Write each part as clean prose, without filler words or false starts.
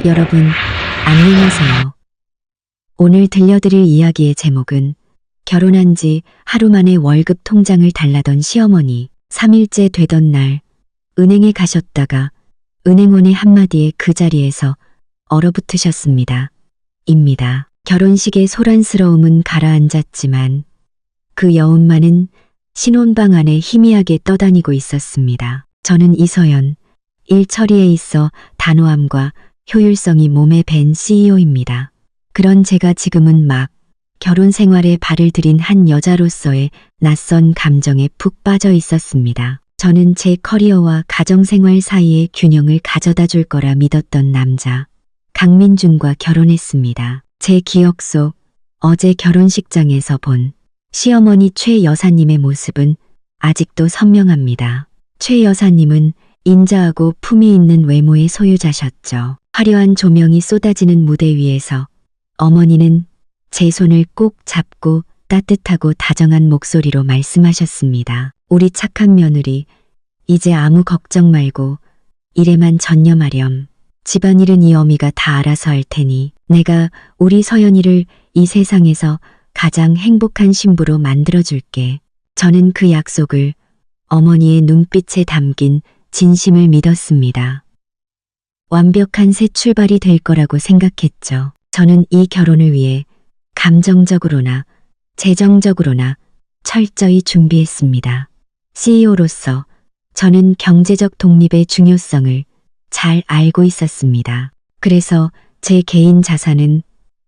여러분, 안녕하세요. 오늘 들려드릴 이야기의 제목은 결혼한 지 하루 만에 월급 통장을 달라던 시어머니. 3일째 되던 날 은행에 가셨다가 은행원의 한마디에 그 자리에서 얼어붙으셨습니다. 입니다. 결혼식의 소란스러움은 가라앉았지만 그 여운만은 신혼방 안에 희미하게 떠다니고 있었습니다. 저는 이서연, 일 처리에 있어 단호함과 효율성이 몸에 밴 CEO입니다. 그런 제가 지금은 막 결혼 생활에 발을 들인 한 여자로서의 낯선 감정에 푹 빠져 있었습니다. 저는 제 커리어와 가정생활 사이의 균형을 가져다 줄 거라 믿었던 남자 강민준과 결혼했습니다. 제 기억 속 어제 결혼식장에서 본 시어머니 최 여사님의 모습은 아직도 선명합니다. 최 여사님은 인자하고 품위 있는 외모의 소유자셨죠. 화려한 조명이 쏟아지는 무대 위에서 어머니는 제 손을 꼭 잡고 따뜻하고 다정한 목소리로 말씀하셨습니다. 우리 착한 며느리, 이제 아무 걱정 말고 일에만 전념하렴. 집안일은 이 어미가 다 알아서 할 테니 내가 우리 서연이를 이 세상에서 가장 행복한 신부로 만들어줄게. 저는 그 약속을 어머니의 눈빛에 담긴 진심을 믿었습니다. 완벽한 새 출발이 될 거라고 생각했죠. 저는 이 결혼을 위해 감정적으로나 재정적으로나 철저히 준비했습니다. CEO로서 저는 경제적 독립의 중요성을 잘 알고 있었습니다. 그래서 제 개인 자산은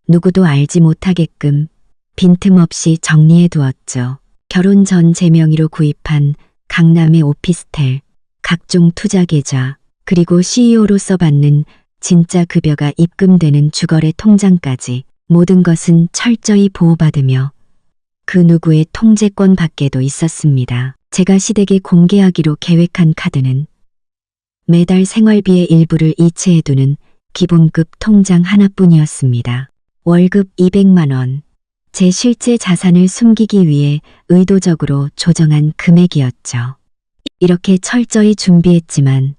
누구도 알지 못하게끔 빈틈없이 정리해 두었죠. 결혼 전 제 명의로 구입한 강남의 오피스텔, 각종 투자 계좌, 그리고 CEO로서 받는 진짜 급여가 입금되는 주거래 통장까지 모든 것은 철저히 보호받으며 그 누구의 통제권 밖에도 있었습니다. 제가 시댁에 공개하기로 계획한 카드는 매달 생활비의 일부를 이체해두는 기본급 통장 하나뿐이었습니다. 월급 200만 원, 제 실제 자산을 숨기기 위해 의도적으로 조정한 금액이었죠. 이렇게 철저히 준비했지만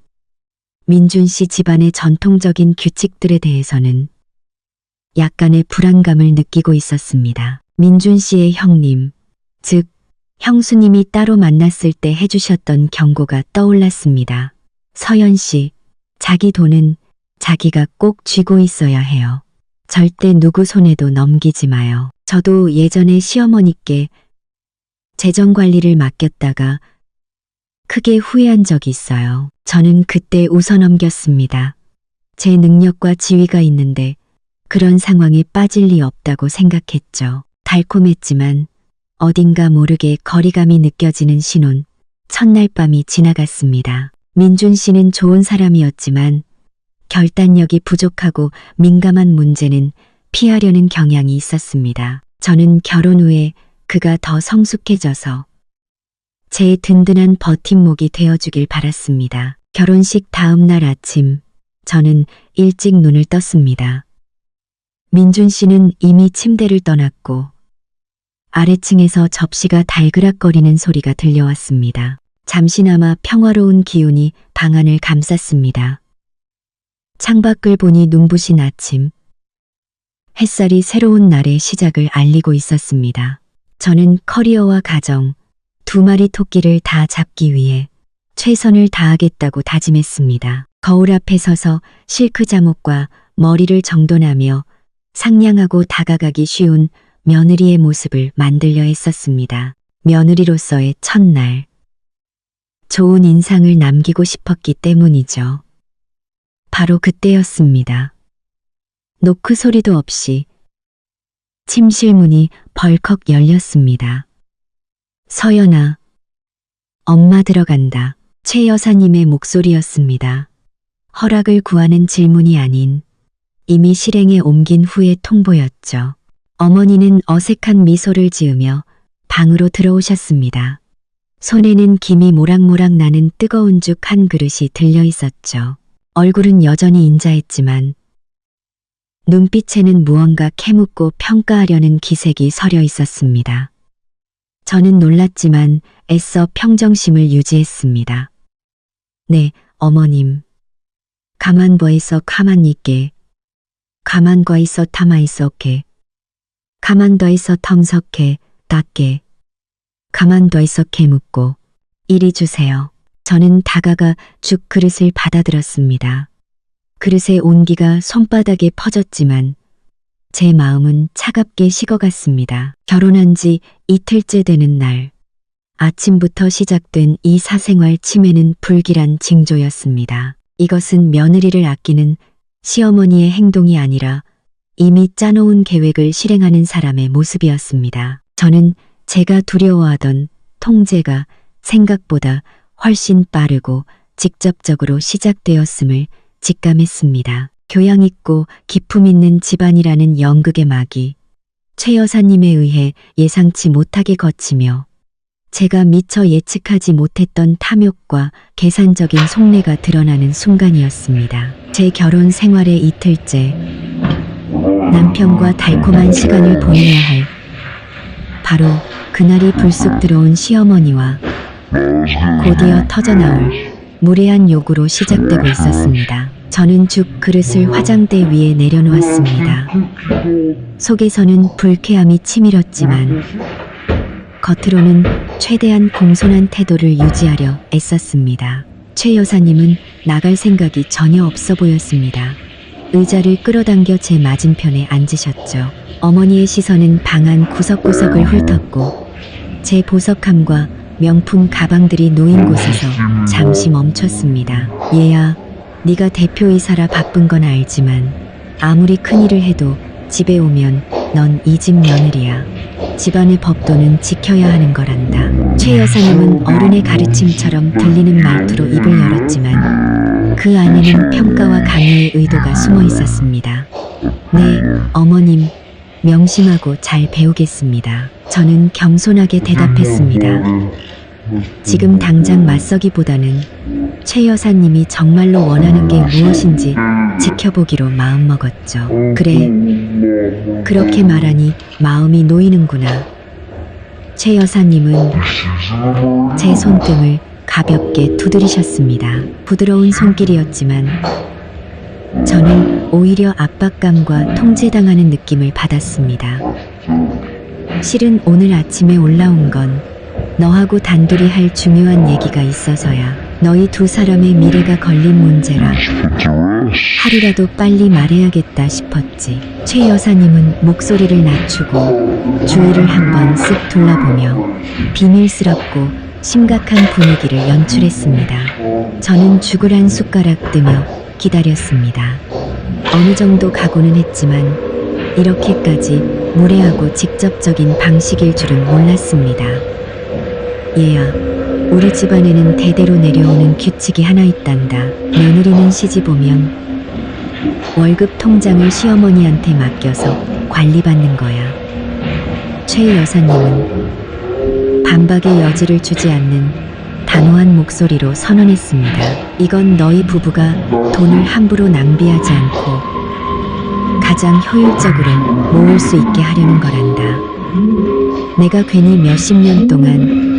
민준 씨 집안의 전통적인 규칙들에 대해서는 약간의 불안감을 느끼고 있었습니다. 민준 씨의 형님, 즉 형수님이 따로 만났을 때 해주셨던 경고가 떠올랐습니다. 서연 씨, 자기 돈은 자기가 꼭 쥐고 있어야 해요. 절대 누구 손에도 넘기지 마요. 저도 예전에 시어머니께 재정관리를 맡겼다가 크게 후회한 적이 있어요. 저는 그때 웃어넘겼습니다. 제 능력과 지위가 있는데 그런 상황에 빠질 리 없다고 생각했죠. 달콤했지만 어딘가 모르게 거리감이 느껴지는 신혼 첫날 밤이 지나갔습니다. 민준 씨는 좋은 사람이었지만 결단력이 부족하고 민감한 문제는 피하려는 경향이 있었습니다. 저는 결혼 후에 그가 더 성숙해져서 제 든든한 버팀목이 되어주길 바랐습니다. 결혼식 다음 날 아침, 저는 일찍 눈을 떴습니다. 민준 씨는 이미 침대를 떠났고 아래층에서 접시가 달그락거리는 소리가 들려왔습니다. 잠시나마 평화로운 기운이 방 안을 감쌌습니다. 창밖을 보니 눈부신 아침, 햇살이 새로운 날의 시작을 알리고 있었습니다. 저는 커리어와 가정, 두 마리 토끼를 다 잡기 위해 최선을 다하겠다고 다짐했습니다. 거울 앞에 서서 실크 잠옷과 머리를 정돈하며 상냥하고 다가가기 쉬운 며느리의 모습을 만들려 했었습니다. 며느리로서의 첫날, 좋은 인상을 남기고 싶었기 때문이죠. 바로 그때였습니다. 노크 소리도 없이 침실 문이 벌컥 열렸습니다. 서연아, 엄마 들어간다. 최 여사님의 목소리였습니다. 허락을 구하는 질문이 아닌 이미 실행에 옮긴 후의 통보였죠. 어머니는 어색한 미소를 지으며 방으로 들어오셨습니다. 손에는 김이 모락모락 나는 뜨거운 죽 한 그릇이 들려 있었죠. 얼굴은 여전히 인자했지만 눈빛에는 무언가 캐묻고 평가하려는 기색이 서려 있었습니다. 저는 놀랐지만 애써 평정심을 유지했습니다. 네, 어머님. 가만보에서 가만히 있게 가만 거 있어 타마 있어게. 가만 더 있어 텀석해 닦게. 가만 더 있어 개 묻고. 이리 주세요. 저는 다가가 죽 그릇을 받아들었습니다. 그릇의 온기가 손바닥에 퍼졌지만 제 마음은 차갑게 식어갔습니다. 결혼한 지 이틀째 되는 날, 아침부터 시작된 이 사생활 침해는 불길한 징조였습니다. 이것은 며느리를 아끼는 시어머니의 행동이 아니라 이미 짜놓은 계획을 실행하는 사람의 모습이었습니다. 저는 제가 두려워하던 통제가 생각보다 훨씬 빠르고 직접적으로 시작되었음을 직감했습니다. 교양 있고 기품 있는 집안이라는 연극의 막이 최 여사님에 의해 예상치 못하게 거치며 제가 미처 예측하지 못했던 탐욕과 계산적인 속내가 드러나는 순간이었습니다. 제 결혼 생활의 이틀째, 남편과 달콤한 시간을 보내야 할 바로 그날이 불쑥 들어온 시어머니와 곧이어 터져나올 무례한 요구로 시작되고 있었습니다. 저는 죽 그릇을 화장대 위에 내려놓았습니다. 속에서는 불쾌함이 치밀었지만 겉으로는 최대한 공손한 태도를 유지하려 애썼습니다. 최 여사님은 나갈 생각이 전혀 없어 보였습니다. 의자를 끌어당겨 제 맞은편에 앉으셨죠. 어머니의 시선은 방 안 구석구석을 훑었고 제 보석함과 명품 가방들이 놓인 곳에서 잠시 멈췄습니다. 얘야, 네가 대표이사라 바쁜 건 알지만 아무리 큰일을 해도 집에 오면 넌 이 집 며느리야. 집안의 법도는 지켜야 하는 거란다. 최 여사님은 어른의 가르침처럼 들리는 말투로 입을 열었지만 그 안에는 평가와 강요의 의도가 숨어 있었습니다. 네, 어머님, 명심하고 잘 배우겠습니다. 저는 겸손하게 대답했습니다. 지금 당장 맞서기보다는 최 여사님이 정말로 원하는 게 무엇인지 지켜보기로 마음먹었죠. 그래, 그렇게 말하니 마음이 놓이는구나. 최 여사님은 제 손등을 가볍게 두드리셨습니다. 부드러운 손길이었지만 저는 오히려 압박감과 통제당하는 느낌을 받았습니다. 실은 오늘 아침에 올라온 건 너하고 단둘이 할 중요한 얘기가 있어서야. 너희 두 사람의 미래가 걸린 문제라 하루라도 빨리 말해야겠다 싶었지. 최 여사님은 목소리를 낮추고 주위를 한번 쓱 둘러보며 비밀스럽고 심각한 분위기를 연출했습니다. 저는 죽을 한 숟가락 뜨며 기다렸습니다. 어느 정도 각오는 했지만 이렇게까지 무례하고 직접적인 방식일 줄은 몰랐습니다. 얘야, 우리 집안에는 대대로 내려오는 규칙이 하나 있단다. 며느리는 시집 오면 월급 통장을 시어머니한테 맡겨서 관리받는 거야. 최 여사님은 반박의 여지를 주지 않는 단호한 목소리로 선언했습니다. 이건 너희 부부가 돈을 함부로 낭비하지 않고 가장 효율적으로 모을 수 있게 하려는 거란다. 내가 괜히 몇십 년 동안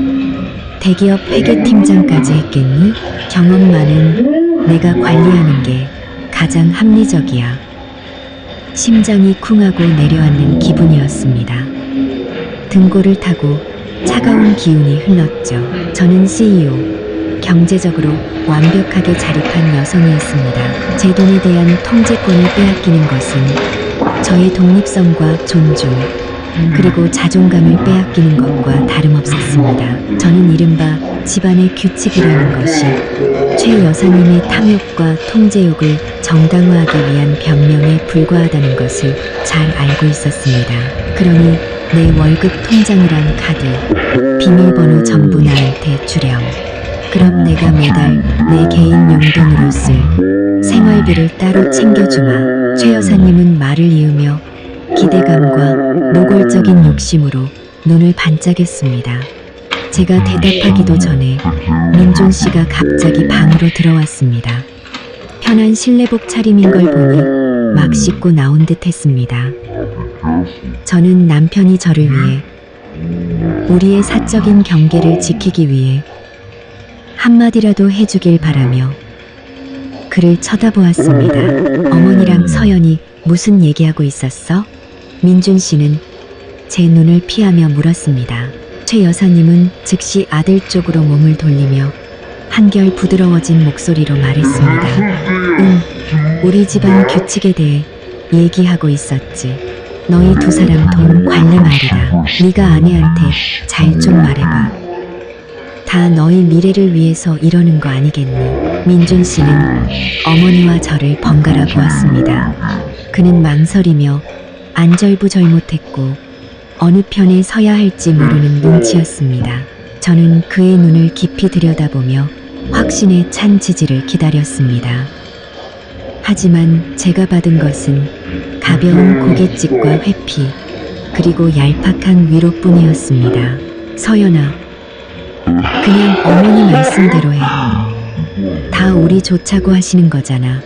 대기업 회계팀장까지 했겠니? 경험 많은 내가 관리하는 게 가장 합리적이야. 심장이 쿵하고 내려앉는 기분이었습니다. 등골을 타고 차가운 기운이 흘렀죠. 저는 CEO, 경제적으로 완벽하게 자립한 여성이었습니다. 제 돈에 대한 통제권을 빼앗기는 것은 저의 독립성과 존중, 그리고 자존감을 빼앗기는 것과 다름없었습니다. 저는 이른바 집안의 규칙이라는 것이 최 여사님의 탐욕과 통제욕을 정당화하기 위한 변명에 불과하다는 것을 잘 알고 있었습니다. 그러니 내 월급 통장이란 카드, 비밀번호 전부 나한테 주렴. 그럼 내가 매달 내 개인 용돈으로 쓸 생활비를 따로 챙겨주마. 최 여사님은 말을 이으며 기대감과 노골적인 욕심으로 눈을 반짝였습니다. 제가 대답하기도 전에 민준 씨가 갑자기 방으로 들어왔습니다. 편한 실내복 차림인 걸 보니 막 씻고 나온 듯 했습니다. 저는 남편이 저를 위해, 우리의 사적인 경계를 지키기 위해 한마디라도 해주길 바라며 그를 쳐다보았습니다. 어머니랑 서연이 무슨 얘기하고 있었어? 민준 씨는 제 눈을 피하며 물었습니다. 최 여사님은 즉시 아들 쪽으로 몸을 돌리며 한결 부드러워진 목소리로 말했습니다. 우리 집안 규칙에 대해 얘기하고 있었지. 너희 두 사람 돈 관리 말이다. 네가 아내한테 잘 좀 말해봐. 다 너희 미래를 위해서 이러는 거 아니겠니? 민준 씨는 어머니와 저를 번갈아 보았습니다. 그는 망설이며 안절부절못했고 어느 편에 서야 할지 모르는 눈치였습니다. 저는 그의 눈을 깊이 들여다보며 확신에 찬 지지를 기다렸습니다. 하지만 제가 받은 것은 가벼운 고갯짓과 회피, 그리고 얄팍한 위로뿐이었습니다. 서연아, 그냥 어머니 말씀대로 해. 다 우리 좋자고 하시는 거잖아.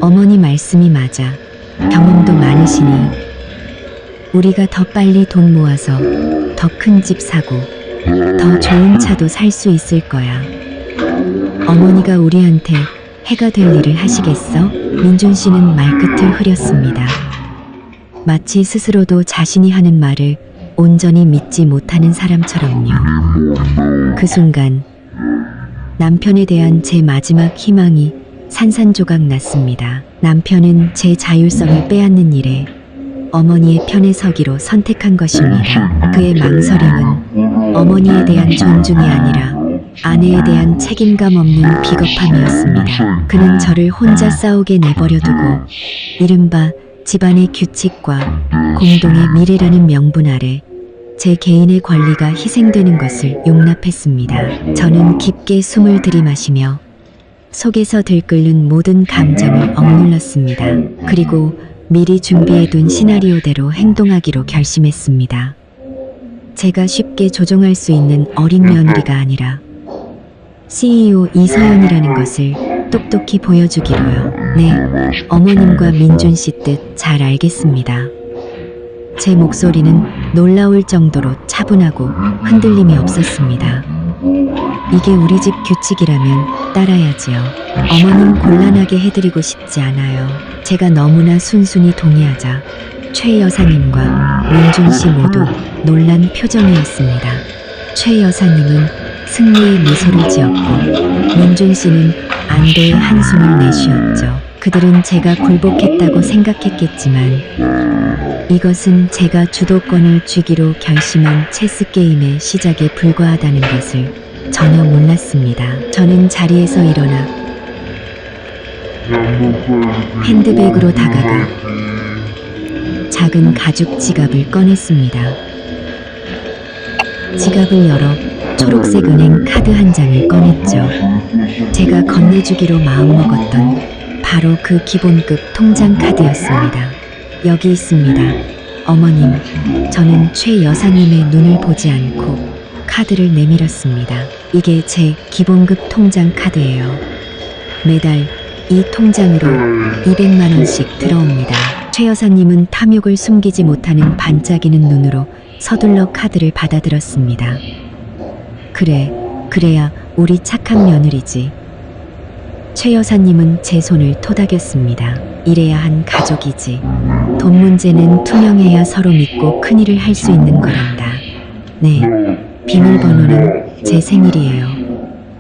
어머니 말씀이 맞아. 경험도 많으시니 우리가 더 빨리 돈 모아서 더 큰 집 사고 더 좋은 차도 살 수 있을 거야. 어머니가 우리한테 해가 될 일을 하시겠어? 민준 씨는 말끝을 흐렸습니다. 마치 스스로도 자신이 하는 말을 온전히 믿지 못하는 사람처럼요. 그 순간 남편에 대한 제 마지막 희망이 산산조각 났습니다. 남편은 제 자율성을 빼앗는 일에 어머니의 편에 서기로 선택한 것입니다. 그의 망설임은 어머니에 대한 존중이 아니라 아내에 대한 책임감 없는 비겁함이었습니다. 그는 저를 혼자 싸우게 내버려두고 이른바 집안의 규칙과 공동의 미래라는 명분 아래 제 개인의 권리가 희생되는 것을 용납했습니다. 저는 깊게 숨을 들이마시며 속에서 들끓는 모든 감정을 억눌렀습니다. 그리고 미리 준비해둔 시나리오대로 행동하기로 결심했습니다. 제가 쉽게 조종할 수 있는 어린 며느리가 아니라 CEO 이서연이라는 것을 똑똑히 보여주기로요. 네, 어머님과 민준 씨 뜻 잘 알겠습니다. 제 목소리는 놀라울 정도로 차분하고 흔들림이 없었습니다. 이게 우리 집 규칙이라면 따라야지요. 어머님 곤란하게 해드리고 싶지 않아요. 제가 너무나 순순히 동의하자 최 여사님과 민준 씨 모두 놀란 표정이었습니다. 최 여사님은 승리의 미소를 지었고 민준 씨는 안도의 한숨을 내쉬었죠. 그들은 제가 굴복했다고 생각했겠지만 이것은 제가 주도권을 쥐기로 결심한 체스게임의 시작에 불과하다는 것을 전혀 몰랐습니다. 저는 자리에서 일어나 핸드백으로 다가가 작은 가죽 지갑을 꺼냈습니다. 지갑을 열어 초록색 은행 카드 한 장을 꺼냈죠. 제가 건네주기로 마음먹었던 바로 그 기본급 통장 카드였습니다. 여기 있습니다. 어머님, 저는 최 여사님의 눈을 보지 않고 카드를 내밀었습니다. 이게 제 기본급 통장 카드예요. 매달 이 통장으로 200만 원씩 들어옵니다. 최 여사님은 탐욕을 숨기지 못하는 반짝이는 눈으로 서둘러 카드를 받아들었습니다. 그래, 그래야 우리 착한 며느리지. 최 여사님은 제 손을 토닥였습니다. 이래야 한 가족이지. 돈 문제는 투명해야 서로 믿고 큰일을 할 수 있는 거란다. 네, 비밀번호는 제 생일이에요.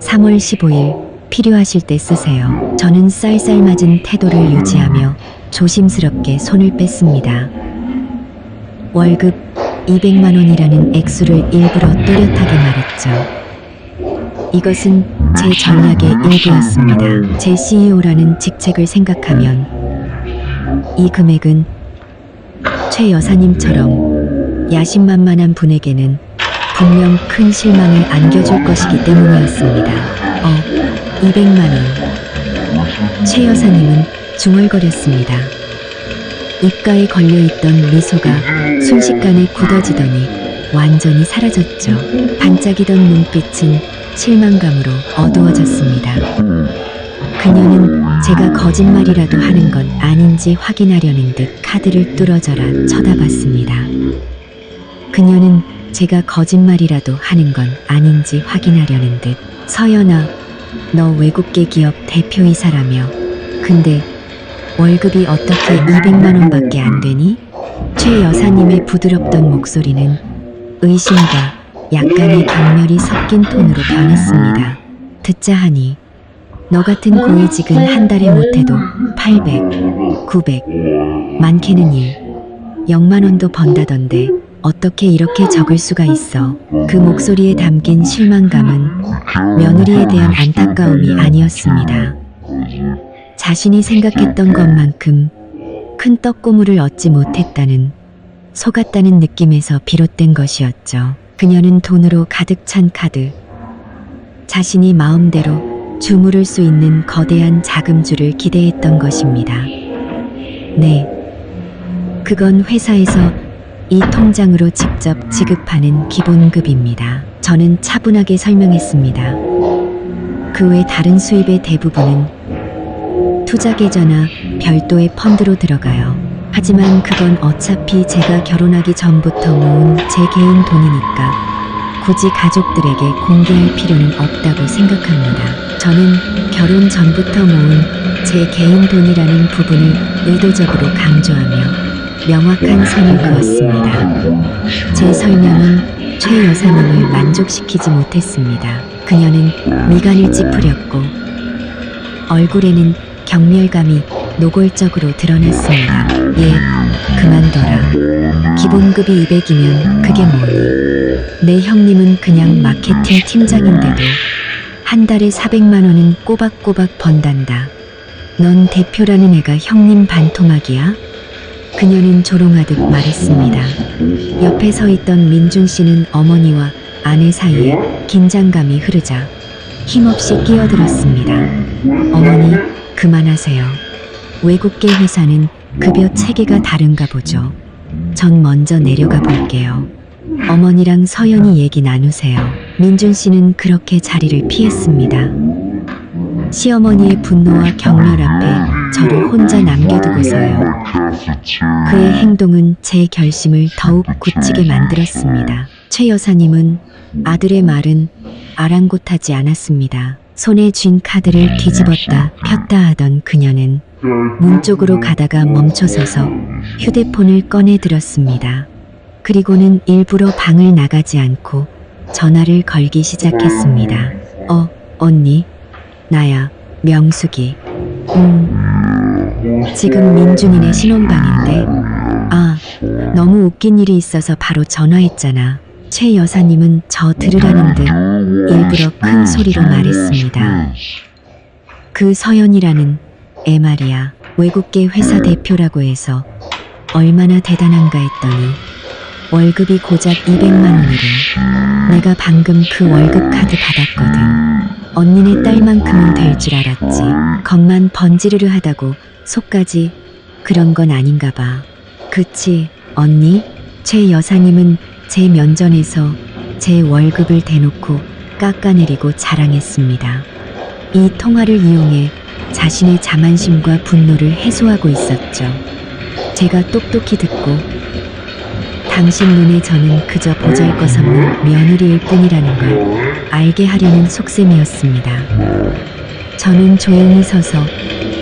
3월 15일 필요하실 때 쓰세요. 저는 쌀쌀맞은 태도를 유지하며 조심스럽게 손을 뺐습니다. 월급 200만 원이라는 액수를 일부러 또렷하게 말했죠. 이것은 제 전략의 일부였습니다. 제 CEO라는 직책을 생각하면 이 금액은 최 여사님처럼 야심만만한 분에게는 분명 큰 실망을 안겨줄 것이기 때문이었습니다. 200만 원. 최 여사님은 중얼거렸습니다. 입가에 걸려있던 미소가 순식간에 굳어지더니 완전히 사라졌죠. 반짝이던 눈빛은 실망감으로 어두워졌습니다. 그녀는 제가 거짓말이라도 하는 건 아닌지 확인하려는 듯 카드를 뚫어져라 쳐다봤습니다. 그녀는 제가 거짓말이라도 하는 건 아닌지 확인하려는 듯 서연아, 너 외국계 기업 대표이사라며 근데 월급이 어떻게 200만 원밖에 안 되니? 최 여사님의 부드럽던 목소리는 의심과 약간의 경멸이 섞인 톤으로 변했습니다. 듣자 하니 너 같은 고위직은 한 달에 못해도 800, 900, 많게는 0만 원도 번다던데 어떻게 이렇게 적을 수가 있어? 그 목소리에 담긴 실망감은 며느리에 대한 안타까움이 아니었습니다. 자신이 생각했던 것만큼 큰 떡고물을 얻지 못했다는, 속았다는 느낌에서 비롯된 것이었죠. 그녀는 돈으로 가득 찬 카드, 자신이 마음대로 주무를 수 있는 거대한 자금줄을 기대했던 것입니다. 네, 그건 회사에서 이 통장으로 직접 지급하는 기본급입니다. 저는 차분하게 설명했습니다. 그 외 다른 수입의 대부분은 투자 계좌나 별도의 펀드로 들어가요. 하지만 그건 어차피 제가 결혼하기 전부터 모은 제 개인 돈이니까 굳이 가족들에게 공개할 필요는 없다고 생각합니다. 저는 결혼 전부터 모은 제 개인 돈이라는 부분을 의도적으로 강조하며 명확한 선을 그었습니다. 제 설명은 최 여사님을 만족시키지 못했습니다. 그녀는 미간을 찌푸렸고 얼굴에는 경멸감이 노골적으로 드러났습니다. 예, 그만둬라. 기본급이 200이면 그게 뭐니? 내 형님은 그냥 마케팅 팀장인데도 한 달에 400만 원은 꼬박꼬박 번단다. 넌 대표라는 애가 형님 반토막이야? 그녀는 조롱하듯 말했습니다. 옆에 서 있던 민준 씨는 어머니와 아내 사이에 긴장감이 흐르자 힘없이 끼어들었습니다. 어머니, 그만하세요. 외국계 회사는 급여 체계가 다른가 보죠. 전 먼저 내려가 볼게요. 어머니랑 서연이 얘기 나누세요. 민준 씨는 그렇게 자리를 피했습니다. 시어머니의 분노와 경멸 앞에 저를 혼자 남겨두고서요. 그의 행동은 제 결심을 더욱 굳히게 만들었습니다. 최 여사님은 아들의 말은 아랑곳하지 않았습니다. 손에 쥔 카드를 뒤집었다 폈다 하던 그녀는 문 쪽으로 가다가 멈춰서서 휴대폰을 꺼내 들었습니다. 그리고는 일부러 방을 나가지 않고 전화를 걸기 시작했습니다. 언니, 나야, 명숙이. 지금 민준이네 신혼방인데. 너무 웃긴 일이 있어서 바로 전화했잖아. 최 여사님은 저 들으라는 듯 일부러 큰 소리로 말했습니다. 그 서연이라는 애 말이야. 외국계 회사 대표라고 해서 얼마나 대단한가 했더니 월급이 고작 200만 원이래. 내가 방금 그 월급 카드 받았거든. 언니네 딸만큼은 될 줄 알았지. 겉만 번지르르 하다고 속까지 그런 건 아닌가 봐. 그치, 언니? 최 여사님은 제 면전에서 제 월급을 대놓고 깎아내리고 자랑했습니다. 이 통화를 이용해 자신의 자만심과 분노를 해소하고 있었죠. 제가 똑똑히 듣고 당신 눈에 저는 그저 보잘것없는 며느리일 뿐이라는 걸 알게 하려는 속셈이었습니다. 저는 조용히 서서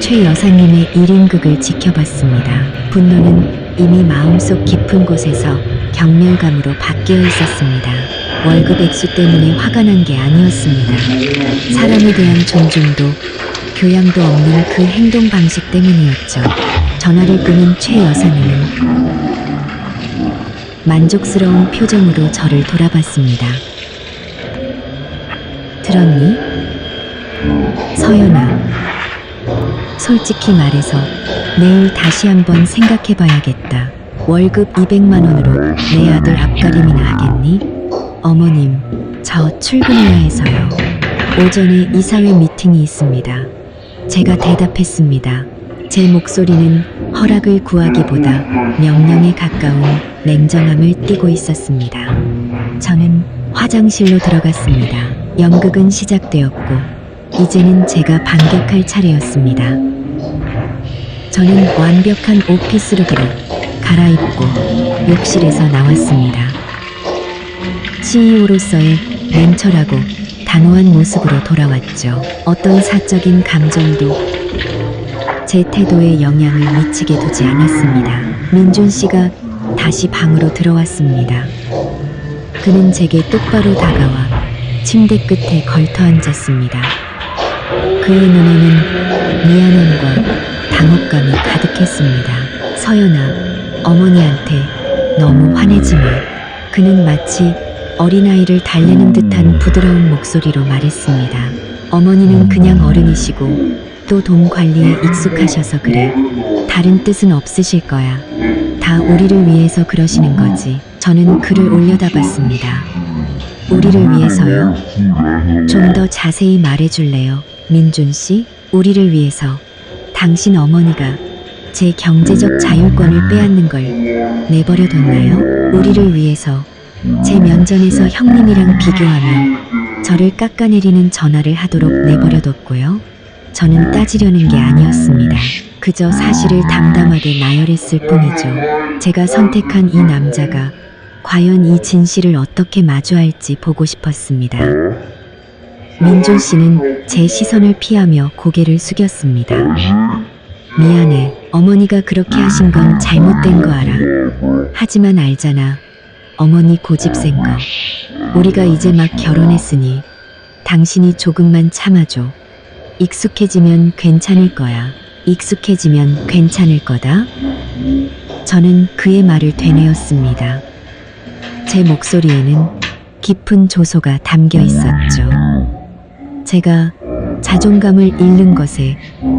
최 여사님의 1인극을 지켜봤습니다. 분노는 이미 마음속 깊은 곳에서 경멸감으로 바뀌어 있었습니다. 월급 액수 때문에 화가 난 게 아니었습니다. 사람에 대한 존중도 교양도 없는 그 행동 방식 때문이었죠. 전화를 끊은 최 여사님은 만족스러운 표정으로 저를 돌아봤습니다. 들었니? 서연아, 솔직히 말해서 내일 다시 한번 생각해봐야겠다. 월급 200만 원으로 내 아들 앞가림이나 하겠니? 어머님, 저 출근해야 해서요. 오전에 이사회 미팅이 있습니다. 제가 대답했습니다. 제 목소리는 허락을 구하기보다 명령에 가까운 냉정함을 띠고 있었습니다. 저는 화장실로 들어갔습니다. 연극은 시작되었고 이제는 제가 반격할 차례였습니다. 저는 완벽한 오피스룩으로 갈아입고 욕실에서 나왔습니다. CEO로서의 냉철하고 단호한 모습으로 돌아왔죠. 어떤 사적인 감정도 제 태도에 영향을 미치게 두지 않았습니다. 민준 씨가 다시 방으로 들어왔습니다. 그는 제게 똑바로 다가와 침대 끝에 걸터 앉았습니다. 그의 눈에는 미안함과 당혹감이 가득했습니다. 서연아, 어머니한테 너무 화내지 마. 그는 마치 어린아이를 달래는 듯한 부드러운 목소리로 말했습니다. 어머니는 그냥 어른이시고 또 돈 관리에 익숙하셔서 그래. 다른 뜻은 없으실 거야. 다 우리를 위해서 그러시는 거지. 저는 그를 올려다봤습니다. 우리를 위해서요? 좀 더 자세히 말해줄래요, 민준 씨? 우리를 위해서. 당신 어머니가 제 경제적 자율권을 빼앗는 걸 내버려뒀나요? 우리를 위해서 제 면전에서 형님이랑 비교하며 저를 깎아내리는 전화를 하도록 내버려뒀고요. 저는 따지려는 게 아니었습니다. 그저 사실을 담담하게 나열했을 뿐이죠. 제가 선택한 이 남자가 과연 이 진실을 어떻게 마주할지 보고 싶었습니다. 민준 씨는 제 시선을 피하며 고개를 숙였습니다. 미안해. 어머니가 그렇게 하신 건 잘못된 거 알아. 하지만 알잖아. 어머니 고집센 거. 우리가 이제 막 결혼했으니 당신이 조금만 참아줘. 익숙해지면 괜찮을 거야. 익숙해지면 괜찮을 거다. 저는 그의 말을 되뇌었습니다. 제 목소리에는 깊은 조소가 담겨 있었죠. 제가 자존감을 잃는 것에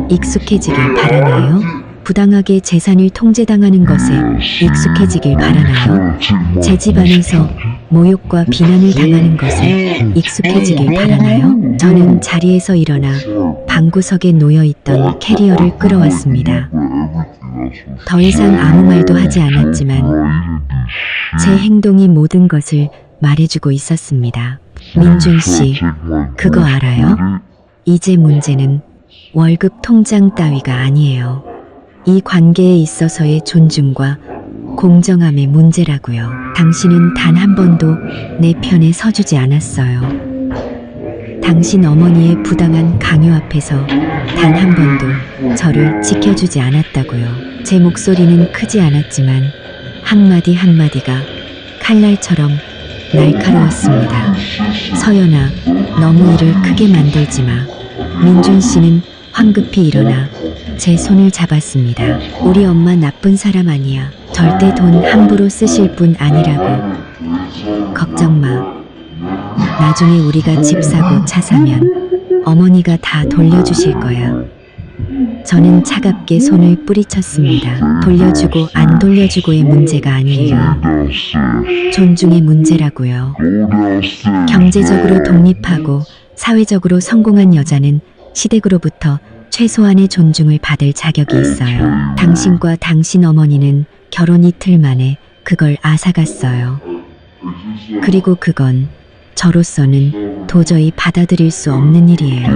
익숙해지길 바라나요? 부당하게 재산을 통제당하는 것에 익숙해지길 바라나요? 제 집안에서 모욕과 비난을 당하는 것에 익숙해지길 바라나요? 저는 자리에서 일어나 방구석에 놓여있던 캐리어를 끌어왔습니다. 더 이상 아무 말도 하지 않았지만 제 행동이 모든 것을 말해주고 있었습니다. 민준 씨, 그거 알아요? 이제 문제는 월급 통장 따위가 아니에요. 이 관계에 있어서의 존중과 공정함의 문제라고요. 당신은 단 한 번도 내 편에 서주지 않았어요. 당신 어머니의 부당한 강요 앞에서 단 한 번도 저를 지켜주지 않았다고요. 제 목소리는 크지 않았지만 한마디 한마디가 칼날처럼 날카로웠습니다. 서연아, 너무 일을 크게 만들지 마. 민준 씨는 황급히 일어나 제 손을 잡았습니다. 우리 엄마 나쁜 사람 아니야. 절대 돈 함부로 쓰실 분 아니라고. 걱정 마. 나중에 우리가 집 사고 차 사면 어머니가 다 돌려주실 거야. 저는 차갑게 손을 뿌리쳤습니다. 돌려주고 안 돌려주고의 문제가 아니에요. 존중의 문제라고요. 경제적으로 독립하고 사회적으로 성공한 여자는 시댁으로부터 최소한의 존중을 받을 자격이 있어요. 당신과 당신 어머니는 결혼 이틀 만에 그걸 앗아갔어요. 그리고 그건 저로서는 도저히 받아들일 수 없는 일이에요.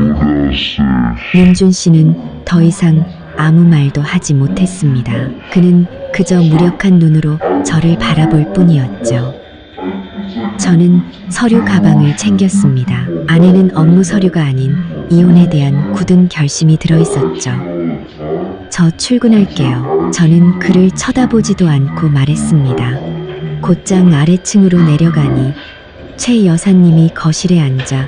민준 씨는 더 이상 아무 말도 하지 못했습니다. 그는 그저 무력한 눈으로 저를 바라볼 뿐이었죠. 저는 서류 가방을 챙겼습니다. 안에는 업무 서류가 아닌 이혼에 대한 굳은 결심이 들어있었죠. 저 출근할게요. 저는 그를 쳐다보지도 않고 말했습니다. 곧장 아래층으로 내려가니 최 여사님이 거실에 앉아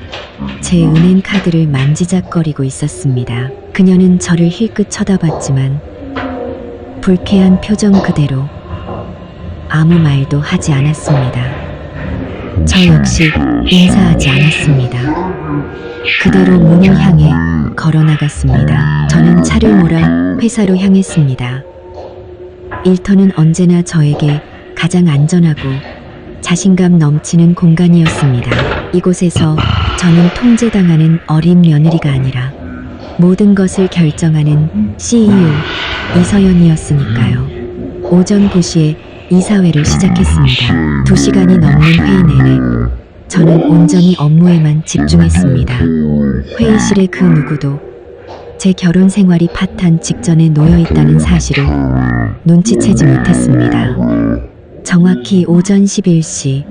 제 은행 카드를 만지작거리고 있었습니다. 그녀는 저를 힐끗 쳐다봤지만 불쾌한 표정 그대로 아무 말도 하지 않았습니다. 저 역시 인사하지 않았습니다. 그대로 문을 향해 걸어나갔습니다. 저는 차를 몰아 회사로 향했습니다. 일터는 언제나 저에게 가장 안전하고 자신감 넘치는 공간이었습니다. 이곳에서 저는 통제당하는 어린 며느리가 아니라 모든 것을 결정하는 CEO 이서연이었으니까요. 오전 9시에 이사회를 시작했습니다. 2시간이 넘는 회의 내내 저는 온전히 업무에만 집중했습니다. 회의실의 그 누구도 제 결혼 생활이 파탄 직전에 놓여있다는 사실을 눈치채지 못했습니다. 정확히 오전 11시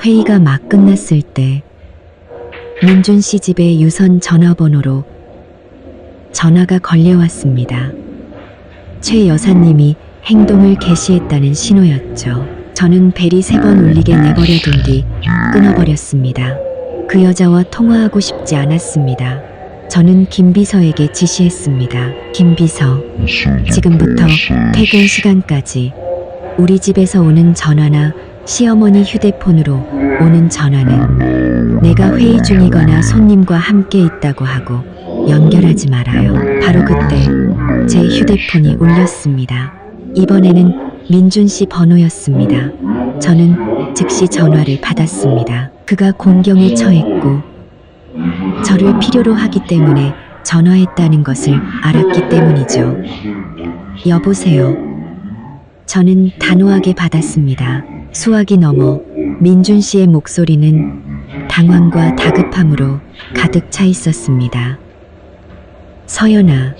회의가 막 끝났을 때 민준 씨 집의 유선 전화번호로 전화가 걸려왔습니다. 최 여사님이 행동을 개시했다는 신호였죠. 저는 벨이 3번 울리게 내버려둔 뒤 끊어버렸습니다. 그 여자와 통화하고 싶지 않았습니다. 저는 김비서에게 지시했습니다. 김비서, 지금부터 퇴근 시간까지 우리 집에서 오는 전화나 시어머니 휴대폰으로 오는 전화는 내가 회의 중이거나 손님과 함께 있다고 하고 연결하지 말아요. 바로 그때 제 휴대폰이 울렸습니다. 이번에는 민준 씨 번호였습니다. 저는 즉시 전화를 받았습니다. 그가 공경에 처했고 저를 필요로 하기 때문에 전화했다는 것을 알았기 때문이죠. 여보세요. 저는 단호하게 받았습니다. 수화기 너머 민준 씨의 목소리는 당황과 다급함으로 가득 차 있었습니다. 서연아,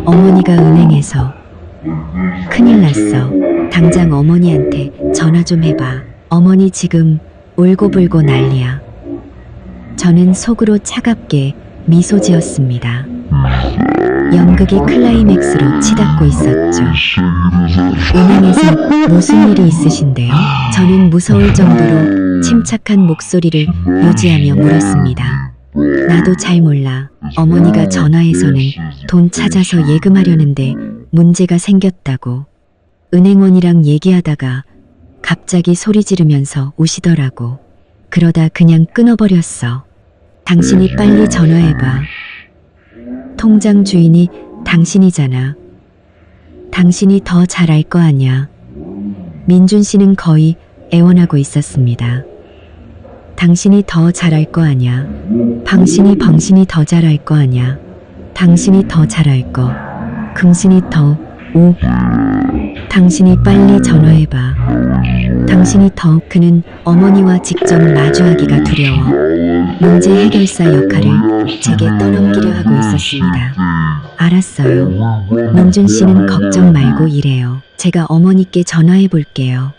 어머니가 은행에서 큰일 났어. 당장 어머니한테 전화 좀 해봐. 어머니 지금 울고불고 난리야. 저는 속으로 차갑게 미소 지었습니다. 연극이 클라이맥스로 치닫고 있었죠. 은행에서 무슨 일이 있으신데요? 저는 무서울 정도로 침착한 목소리를 유지하며 물었습니다. 나도 잘 몰라. 어머니가 전화해서는 돈 찾아서 예금하려는데 문제가 생겼다고. 은행원이랑 얘기하다가 갑자기 소리 지르면서 우시더라고. 그러다 그냥 끊어버렸어. 당신이 빨리 전화해봐. 통장 주인이 당신이잖아. 당신이 더 잘 알 거 아냐. 민준 씨는 거의 애원하고 있었습니다. 당신이 더 잘 알 거 아냐. 방신이 더 잘 알 거 아냐. 당신이 더 잘 알 거. 긍신이 더 당신이 빨리 전화해봐. 당신이 더. 그는 어머니와 직접 마주하기가 두려워 문제 해결사 역할을 제게 떠넘기려 하고 있었습니다. 알았어요. 민준 씨는 걱정 말고 일해요. 제가 어머니께 전화해 볼게요.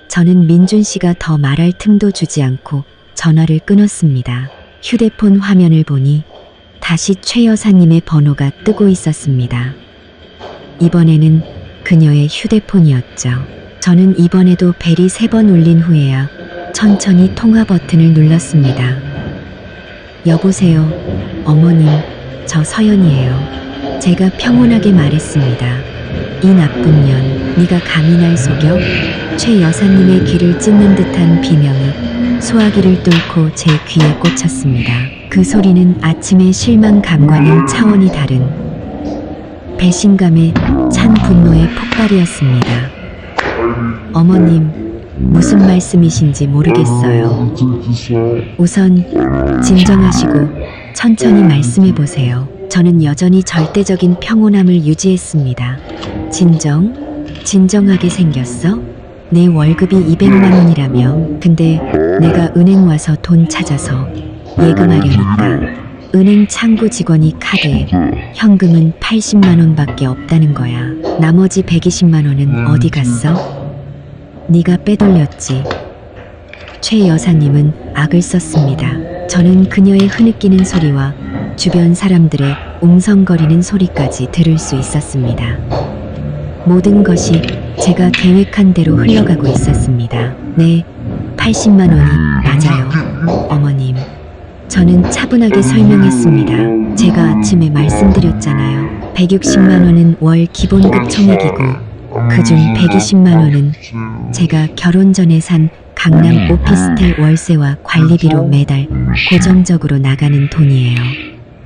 저는 민준 씨가 더 말할 틈도 주지 않고 전화를 끊었습니다. 휴대폰 화면을 보니 다시 최 여사님의 번호가 뜨고 있었습니다. 이번에는 그녀의 휴대폰이었죠. 저는 이번에도 벨이 3번 울린 후에야 천천히 통화 버튼을 눌렀습니다. 여보세요. 어머님, 저 서연이에요. 제가 평온하게 말했습니다. 이 나쁜 년, 네가 감히 날 속여? 최 여사님의 귀를 찢는 듯한 비명이 소화기를 뚫고 제 귀에 꽂혔습니다. 그 소리는 아침의 실망감과는 차원이 다른 배신감에 찬 분노의 폭발이었습니다. 어머님, 무슨 말씀이신지 모르겠어요. 우선 진정하시고 천천히 말씀해 보세요. 저는 여전히 절대적인 평온함을 유지했습니다. 진정하게 생겼어? 내 월급이 200만 원이라며. 근데 내가 은행 와서 돈 찾아서 예금하려니까 은행 창구 직원이 카드에 현금은 80만 원밖에 없다는 거야. 나머지 120만 원은 어디 갔어? 네가 빼돌렸지. 최 여사님은 악을 썼습니다. 저는 그녀의 흐느끼는 소리와 주변 사람들의 웅성거리는 소리까지 들을 수 있었습니다. 모든 것이 제가 계획한 대로 흘러가고 있었습니다. 네, 80만 원이 맞아요. 어머님. 저는 차분하게 설명했습니다. 제가 아침에 말씀드렸잖아요. 160만 원은 월 기본급 총액이고 그중 120만 원은 제가 결혼 전에 산 강남 오피스텔 월세와 관리비로 매달 고정적으로 나가는 돈이에요.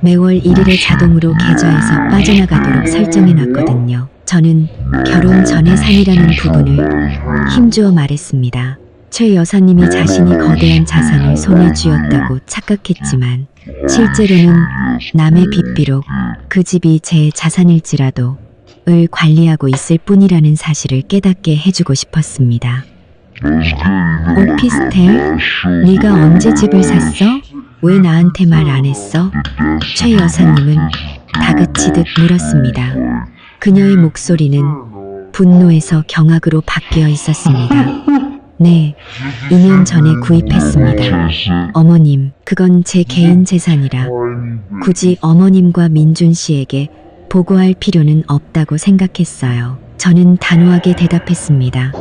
매월 1일에 자동으로 계좌에서 빠져나가도록 설정해놨거든요. 저는 결혼 전에 산이라는 부분을 힘주어 말했습니다. 최 여사님이 자신이 거대한 자산을 손에 쥐었다고 착각했지만 실제로는 남의 빚비록 그 집이 제 자산일지라도 을 관리하고 있을 뿐이라는 사실을 깨닫게 해주고 싶었습니다. 오피스텔? 네가 언제 집을 샀어? 왜 나한테 말 안 했어? 최 여사님은 다그치듯 물었습니다. 그녀의 목소리는 분노에서 경악으로 바뀌어 있었습니다. 네, 2년 전에 구입했습니다. 어머님, 그건 제 개인 재산이라 굳이 어머님과 민준 씨에게 보고할 필요는 없다고 생각했어요. 저는 단호하게 대답했습니다.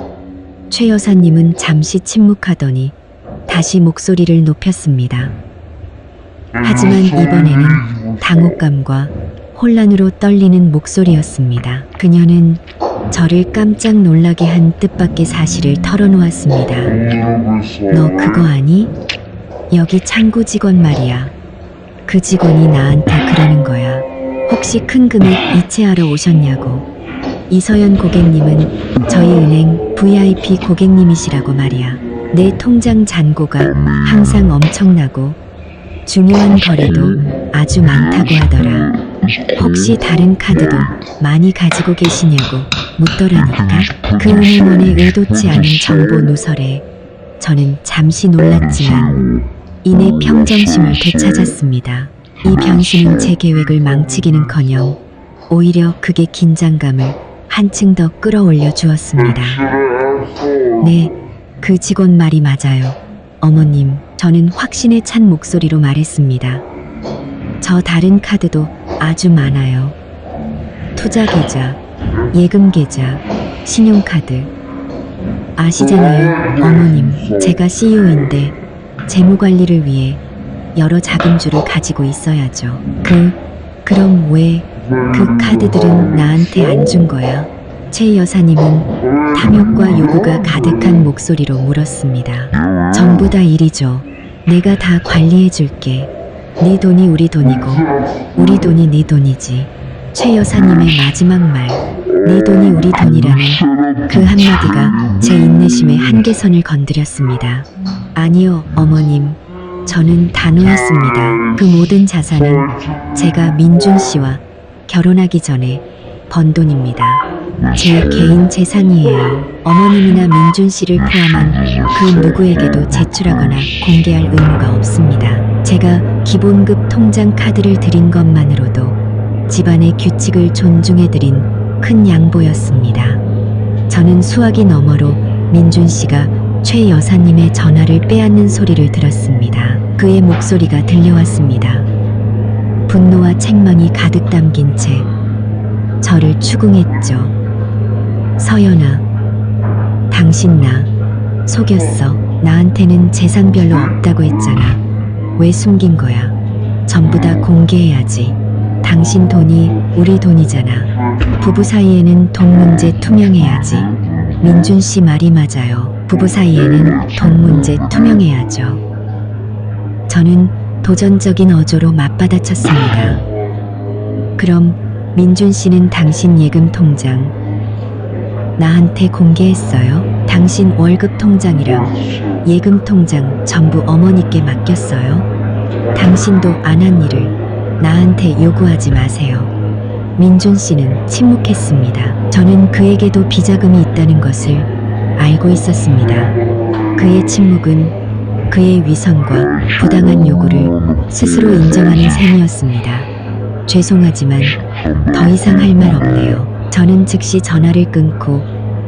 최 여사님은 잠시 침묵하더니 다시 목소리를 높였습니다. 하지만 이번에는 당혹감과 혼란으로 떨리는 목소리였습니다. 그녀는 저를 깜짝 놀라게 한 뜻밖의 사실을 털어놓았습니다. 너 그거 아니? 여기 창구 직원 말이야. 그 직원이 나한테 그러는 거야. 혹시 큰 금액 이체하러 오셨냐고. 이서연 고객님은 저희 은행 VIP 고객님이시라고 말이야. 내 통장 잔고가 항상 엄청나고 중요한 거래도 아주 많다고 하더라. 혹시 다른 카드도 많이 가지고 계시냐고 묻더라니까. 그 은행원의 의도치 않은 정보 누설에 저는 잠시 놀랐지만 이내 평정심을 되찾았습니다. 이 변수는 제 계획을 망치기는커녕 오히려 그게 긴장감을 한층 더 끌어올려 주었습니다. 네, 그 직원 말이 맞아요. 어머님, 저는 확신에 찬 목소리로 말했습니다. 저 다른 카드도 아주 많아요. 투자 계좌, 예금 계좌, 신용카드. 아시잖아요, 어머님. 제가 CEO인데 재무 관리를 위해 여러 자금주를 가지고 있어야죠. 그럼 왜 그 카드들은 나한테 안 준 거야? 최 여사님은 탐욕과 요구가 가득한 목소리로 물었습니다. 전부 다 일이죠. 내가 다 관리해 줄게. 네 돈이 우리 돈이고 우리 돈이 네 돈이지. 최 여사님의 마지막 말, 네 돈이 우리 돈이라는 그 한마디가 제 인내심의 한계선을 건드렸습니다. 아니요, 어머님. 저는 단호했습니다. 그 모든 자산은 제가 민준 씨와 결혼하기 전에 번 돈입니다. 제 개인 재산이에요. 어머님이나 민준 씨를 포함한 그 누구에게도 제출하거나 공개할 의무가 없습니다. 제가 기본급 통장 카드를 드린 것만으로도 집안의 규칙을 존중해드린 큰 양보였습니다. 저는 수화기 너머로 민준 씨가 최 여사님의 전화를 빼앗는 소리를 들었습니다. 그의 목소리가 들려왔습니다. 분노와 책망이 가득 담긴 채 저를 추궁했죠. 서연아, 당신 나 속였어. 나한테는 재산 별로 없다고 했잖아. 왜 숨긴 거야? 전부 다 공개해야지. 당신 돈이 우리 돈이잖아. 부부 사이에는 돈 문제 투명해야지. 민준 씨 말이 맞아요. 부부 사이에는 돈 문제 투명해야죠. 저는 도전적인 어조로 맞받아쳤습니다. 그럼 민준 씨는 당신 예금 통장 나한테 공개했어요? 당신 월급 통장이랑 예금 통장 전부 어머니께 맡겼어요? 당신도 안 한 일을 나한테 요구하지 마세요. 민준 씨는 침묵했습니다. 저는 그에게도 비자금이 있다는 것을 알고 있었습니다. 그의 침묵은 그의 위선과 부당한 요구를 스스로 인정하는 셈이었습니다. 죄송하지만 더 이상 할 말 없네요. 저는 즉시 전화를 끊고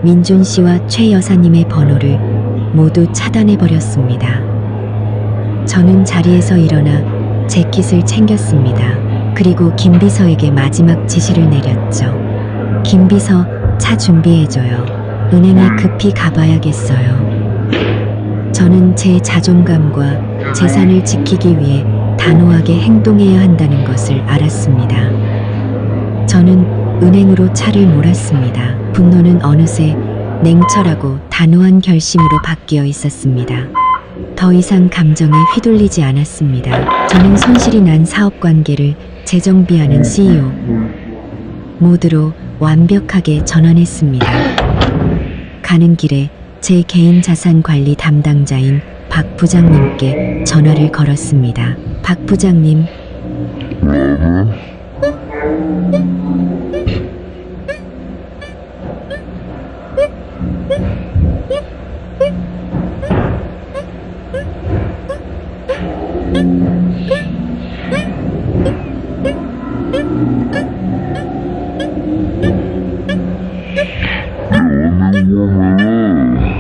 민준 씨와 최 여사님의 번호를 모두 차단해버렸습니다. 저는 자리에서 일어나 재킷을 챙겼습니다. 그리고 김 비서에게 마지막 지시를 내렸죠. 김 비서, 차 준비해줘요. 은행에 급히 가봐야겠어요. 저는 제 자존감과 재산을 지키기 위해 단호하게 행동해야 한다는 것을 알았습니다. 저는 은행으로 차를 몰았습니다. 분노는 어느새 냉철하고 단호한 결심으로 바뀌어 있었습니다. 더 이상 감정에 휘둘리지 않았습니다. 저는 손실이 난 사업관계를 재정비하는 CEO 모드로 완벽하게 전환했습니다. 가는 길에 제 개인 자산 관리 담당자인 박 부장님께 전화를 걸었습니다. 박 부장님.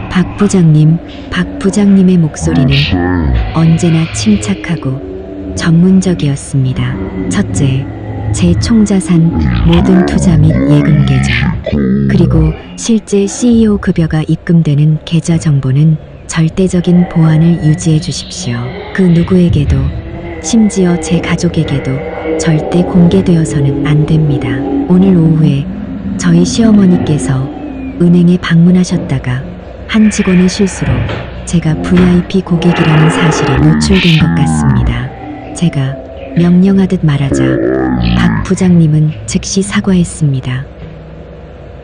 박 부장님, 박 부장님의 목소리는 언제나 침착하고 전문적이었습니다. 첫째, 제 총자산 모든 투자 및 예금 계좌, 그리고 실제 CEO 급여가 입금되는 계좌 정보는 절대적인 보안을 유지해 주십시오. 그 누구에게도, 심지어 제 가족에게도 절대 공개되어서는 안 됩니다. 오늘 오후에 저희 시어머니께서 은행에 방문하셨다가 한 직원의 실수로 제가 VIP 고객이라는 사실이 노출된 것 같습니다. 제가 명령하듯 말하자 박 부장님은 즉시 사과했습니다.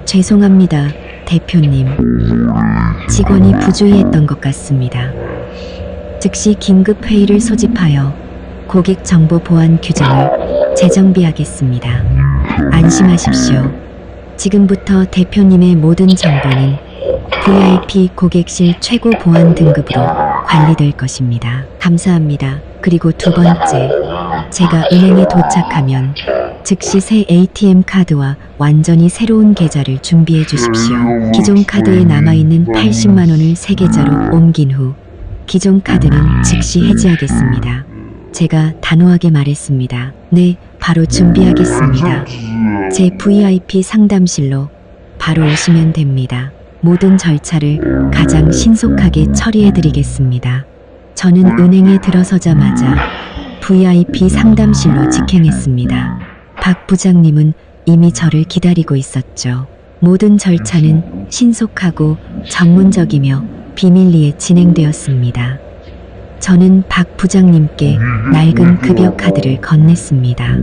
죄송합니다, 대표님. 직원이 부주의했던 것 같습니다. 즉시 긴급 회의를 소집하여 고객 정보 보안 규정을 재정비하겠습니다. 안심하십시오. 지금부터 대표님의 모든 정보는 VIP 고객실 최고 보안 등급으로 관리될 것입니다. 감사합니다. 그리고 두 번째, 제가 은행에 도착하면 즉시 새 ATM 카드와 완전히 새로운 계좌를 준비해 주십시오. 기존 카드에 남아있는 80만 원을 새 계좌로 옮긴 후 기존 카드는 즉시 해지하겠습니다. 제가 단호하게 말했습니다. 네, 바로 준비하겠습니다. 제 VIP 상담실로 바로 오시면 됩니다. 모든 절차를 가장 신속하게 처리해드리겠습니다. 저는 은행에 들어서자마자 VIP 상담실로 직행했습니다. 박 부장님은 이미 저를 기다리고 있었죠. 모든 절차는 신속하고 전문적이며 비밀리에 진행되었습니다. 저는 박 부장님께 낡은 급여 카드를 건넸습니다.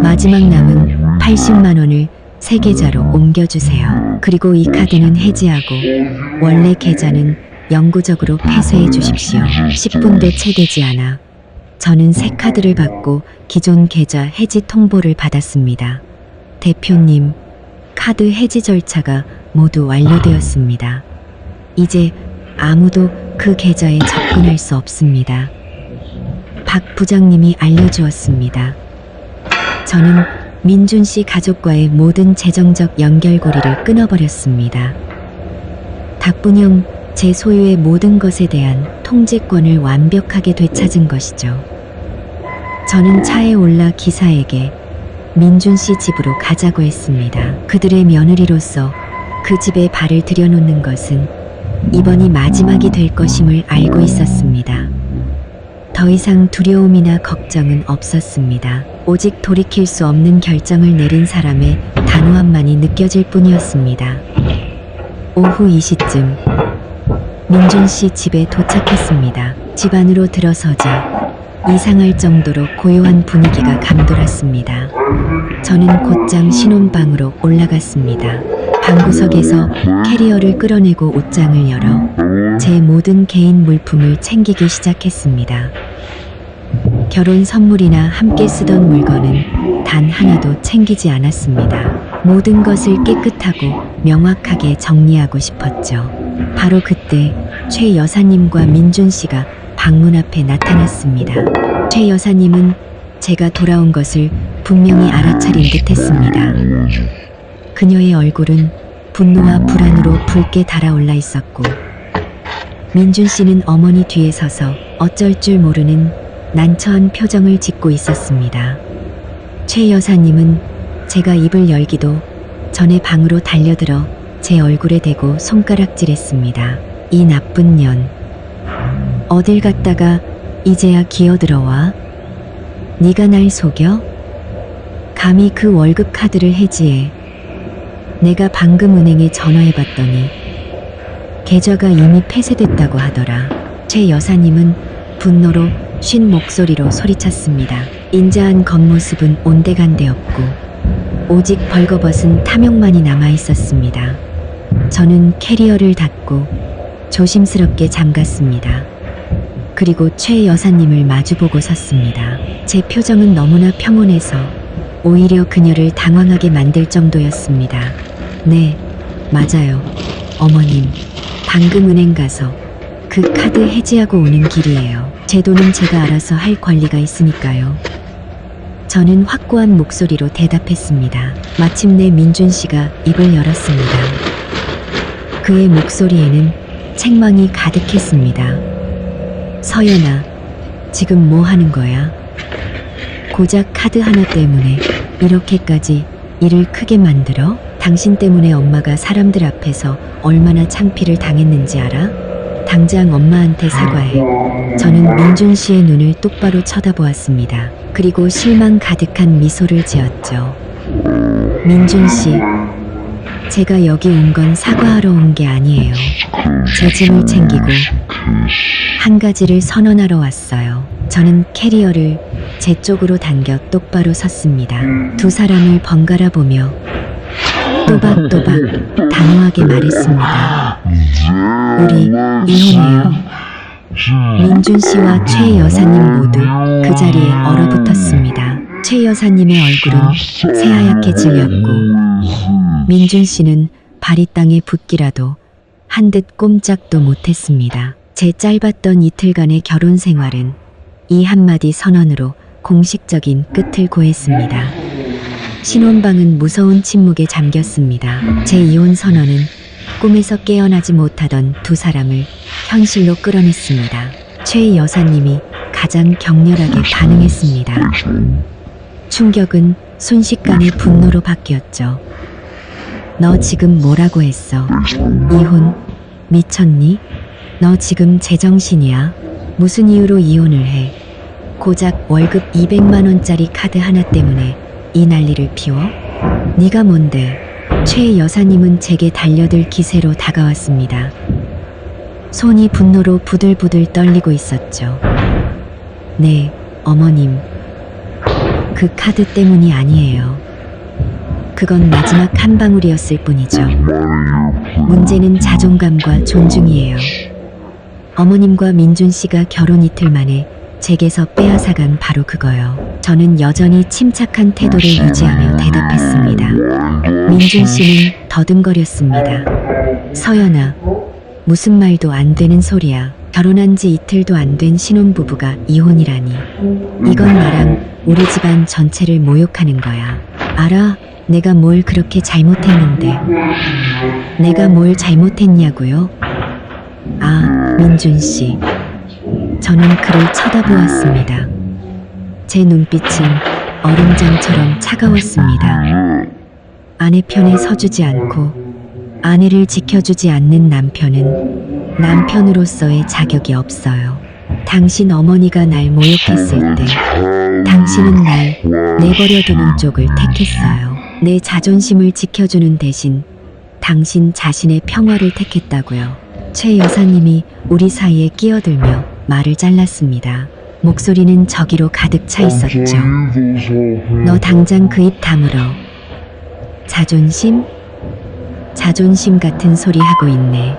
마지막 남은 80만 원을 새 계좌로 옮겨주세요. 그리고 이 카드는 해지하고 원래 계좌는 영구적으로 폐쇄해 주십시오. 10분도 채 되지 않아 저는 새 카드를 받고 기존 계좌 해지 통보를 받았습니다. 대표님, 카드 해지 절차가 모두 완료되었습니다. 이제 아무도 그 계좌에 접근할 수 없습니다. 박 부장님이 알려주었습니다. 저는 민준 씨 가족과의 모든 재정적 연결고리를 끊어버렸습니다. 닭분형 제 소유의 모든 것에 대한 통제권을 완벽하게 되찾은 것이죠. 저는 차에 올라 기사에게 민준 씨 집으로 가자고 했습니다. 그들의 며느리로서 그 집에 발을 들여놓는 것은 이번이 마지막이 될 것임을 알고 있었습니다. 더 이상 두려움이나 걱정은 없었습니다. 오직 돌이킬 수 없는 결정을 내린 사람의 단호함만이 느껴질 뿐이었습니다. 오후 2시쯤 민준 씨 집에 도착했습니다. 집 안으로 들어서자 이상할 정도로 고요한 분위기가 감돌았습니다. 저는 곧장 신혼방으로 올라갔습니다. 방구석에서 캐리어를 끌어내고 옷장을 열어 제 모든 개인 물품을 챙기기 시작했습니다. 결혼 선물이나 함께 쓰던 물건은 단 하나도 챙기지 않았습니다. 모든 것을 깨끗하고 명확하게 정리하고 싶었죠. 바로 그때 최 여사님과 민준 씨가 방문 앞에 나타났습니다. 최 여사님은 제가 돌아온 것을 분명히 알아차린 듯 했습니다. 그녀의 얼굴은 분노와 불안으로 붉게 달아올라 있었고, 민준 씨는 어머니 뒤에 서서 어쩔 줄 모르는 난처한 표정을 짓고 있었습니다. 최 여사님은 제가 입을 열기도 전에 방으로 달려들어 제 얼굴에 대고 손가락질했습니다. 이 나쁜 년, 어딜 갔다가 이제야 기어들어와? 네가 날 속여? 감히 그 월급 카드를 해지해. 내가 방금 은행에 전화해봤더니 계좌가 이미 폐쇄됐다고 하더라. 최 여사님은 분노로 쉰 목소리로 소리쳤습니다. 인자한 겉모습은 온데간데 없고 오직 벌거벗은 탐욕만이 남아있었습니다. 저는 캐리어를 닫고 조심스럽게 잠갔습니다. 그리고 최 여사님을 마주보고 섰습니다. 제 표정은 너무나 평온해서 오히려 그녀를 당황하게 만들 정도였습니다. 네, 맞아요. 어머님, 방금 은행 가서 그 카드 해지하고 오는 길이에요. 제 돈은 제가 알아서 할 권리가 있으니까요. 저는 확고한 목소리로 대답했습니다. 마침내 민준 씨가 입을 열었습니다. 그의 목소리에는 책망이 가득했습니다. 서연아, 지금 뭐 하는 거야? 고작 카드 하나 때문에 이렇게까지 일을 크게 만들어? 당신 때문에 엄마가 사람들 앞에서 얼마나 창피를 당했는지 알아? 당장 엄마한테 사과해. 저는 민준 씨의 눈을 똑바로 쳐다보았습니다. 그리고 실망 가득한 미소를 지었죠. 민준 씨, 제가 여기 온 건 사과하러 온 게 아니에요. 제 짐을 챙기고 한 가지를 선언하러 왔어요. 저는 캐리어를 제 쪽으로 당겨 똑바로 섰습니다. 두 사람을 번갈아 보며 또박또박 단호하게 말했습니다. 우리 이혼해요. 민준 씨와 최 여사님 모두 그 자리에 얼어붙었습니다. 최 여사님의 얼굴은 새하얗게 질렸고 민준 씨는 발이 땅에 붙기라도 한 듯 꼼짝도 못했습니다. 제 짧았던 이틀간의 결혼 생활은 이 한마디 선언으로 공식적인 끝을 고했습니다. 신혼방은 무서운 침묵에 잠겼습니다. 제 이혼 선언은 꿈에서 깨어나지 못하던 두 사람을 현실로 끌어냈습니다. 최 여사님이 가장 격렬하게 반응했습니다. 충격은 순식간에 분노로 바뀌었죠. 너 지금 뭐라고 했어? 이혼? 미쳤니? 너 지금 제정신이야? 무슨 이유로 이혼을 해? 고작 월급 200만 원짜리 카드 하나 때문에 이 난리를 피워? 네가 뭔데? 최 여사님은 제게 달려들 기세로 다가왔습니다. 손이 분노로 부들부들 떨리고 있었죠. 네, 어머님. 그 카드 때문이 아니에요. 그건 마지막 한 방울이었을 뿐이죠. 문제는 자존감과 존중이에요. 어머님과 민준 씨가 결혼 이틀 만에 제게서 빼앗아간 바로 그거요. 저는 여전히 침착한 태도를 유지하며 대답했습니다. 민준 씨는 더듬거렸습니다. 서연아, 무슨 말도 안 되는 소리야. 결혼한 지 이틀도 안 된 신혼부부가 이혼이라니. 이건 나랑 우리 집안 전체를 모욕하는 거야. 알아? 내가 뭘 그렇게 잘못했는데. 내가 뭘 잘못했냐고요? 아, 민준 씨. 저는 그를 쳐다보았습니다. 제 눈빛은 얼음장처럼 차가웠습니다. 아내 편에 서주지 않고 아내를 지켜주지 않는 남편은 남편으로서의 자격이 없어요. 당신 어머니가 날 모욕했을 때 당신은 날 내버려두는 쪽을 택했어요. 내 자존심을 지켜주는 대신 당신 자신의 평화를 택했다고요. 최 여사님이 우리 사이에 끼어들며 말을 잘랐습니다. 목소리는 저기로 가득 차 있었죠. 너 당장 그 입 다물어. 자존심? 자존심 같은 소리 하고 있네.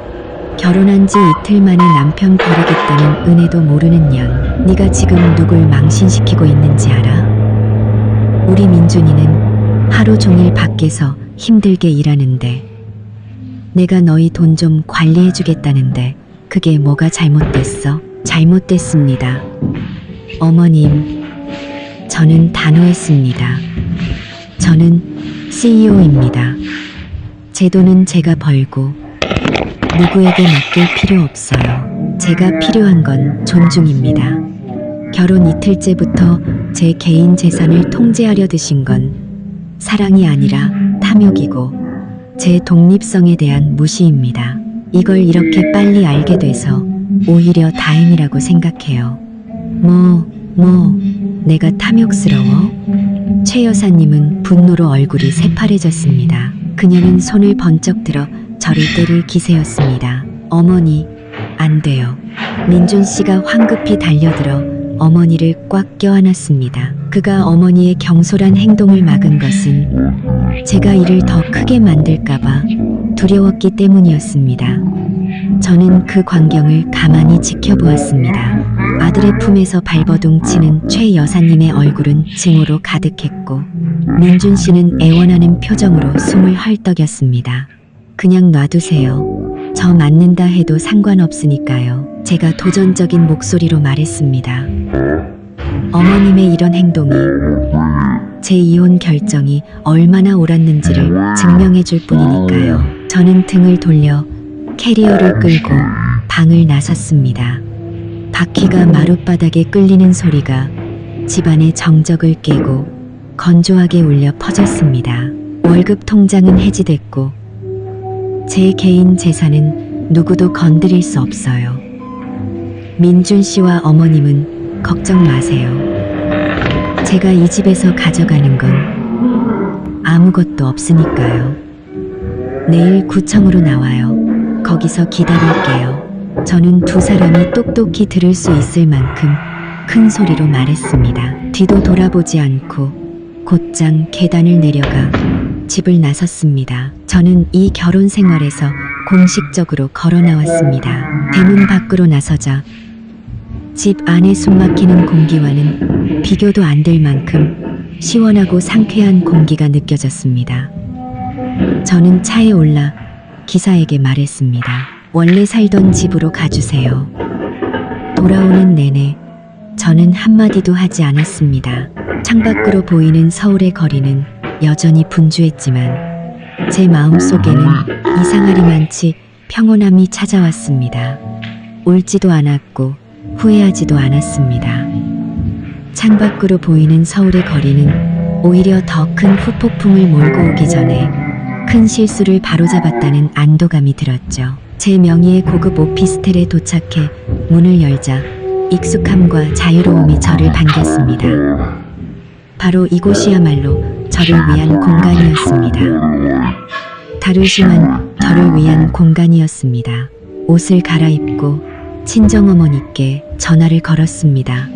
결혼한 지 이틀 만에 남편 버리겠다는 은혜도 모르는 년. 네가 지금 누굴 망신시키고 있는지 알아? 우리 민준이는 하루 종일 밖에서 힘들게 일하는데 내가 너희 돈 좀 관리해주겠다는데 그게 뭐가 잘못됐어? 잘못됐습니다. 어머님, 저는 단호했습니다. 저는 CEO입니다. 제 돈은 제가 벌고 누구에게 맡길 필요 없어요. 제가 필요한 건 존중입니다. 결혼 이틀째부터 제 개인 재산을 통제하려 드신 건 사랑이 아니라 탐욕이고 제 독립성에 대한 무시입니다. 이걸 이렇게 빨리 알게 돼서 오히려 다행이라고 생각해요. 내가 탐욕스러워? 최 여사님은 분노로 얼굴이 새파래졌습니다. 그녀는 손을 번쩍 들어 저를 때릴 기세였습니다. 어머니, 안 돼요. 민준 씨가 황급히 달려들어 어머니를 꽉 껴안았습니다. 그가 어머니의 경솔한 행동을 막은 것은 제가 일을 더 크게 만들까봐 두려웠기 때문이었습니다. 저는 그 광경을 가만히 지켜보았습니다. 아들의 품에서 발버둥 치는 최 여사님의 얼굴은 증오로 가득했고 민준 씨는 애원하는 표정으로 숨을 헐떡였습니다. 그냥 놔두세요. 저 맞는다 해도 상관없으니까요. 제가 도전적인 목소리로 말했습니다. 어머님의 이런 행동이 제 이혼 결정이 얼마나 옳았는지를 증명해 줄 뿐이니까요. 저는 등을 돌려 캐리어를 끌고 방을 나섰습니다. 바퀴가 마룻바닥에 끌리는 소리가 집안의 정적을 깨고 건조하게 울려 퍼졌습니다. 월급 통장은 해지됐고 제 개인 재산은 누구도 건드릴 수 없어요. 민준 씨와 어머님은 걱정 마세요. 제가 이 집에서 가져가는 건 아무것도 없으니까요. 내일 구청으로 나와요. 거기서 기다릴게요. 저는 두 사람이 똑똑히 들을 수 있을 만큼 큰 소리로 말했습니다. 뒤도 돌아보지 않고 곧장 계단을 내려가 집을 나섰습니다. 저는 이 결혼 생활에서 공식적으로 걸어 나왔습니다. 대문 밖으로 나서자 집 안에 숨막히는 공기와는 비교도 안 될 만큼 시원하고 상쾌한 공기가 느껴졌습니다. 저는 차에 올라 기사에게 말했습니다. 원래 살던 집으로 가주세요. 돌아오는 내내 저는 한마디도 하지 않았습니다. 창밖으로 보이는 서울의 거리는 여전히 분주했지만 제 마음속에는 이상하리만치 평온함이 찾아왔습니다. 울지도 않았고 후회하지도 않았습니다. 창밖으로 보이는 서울의 거리는 오히려 더 큰 후폭풍을 몰고 오기 전에 큰 실수를 바로잡았다는 안도감이 들었죠. 제 명의의 고급 오피스텔에 도착해 문을 열자 익숙함과 자유로움이 저를 반겼습니다. 바로 이곳이야말로 저를 위한 공간이었습니다. 다루시만 저를 위한 공간이었습니다. 옷을 갈아입고 친정어머니께 전화를 걸었습니다.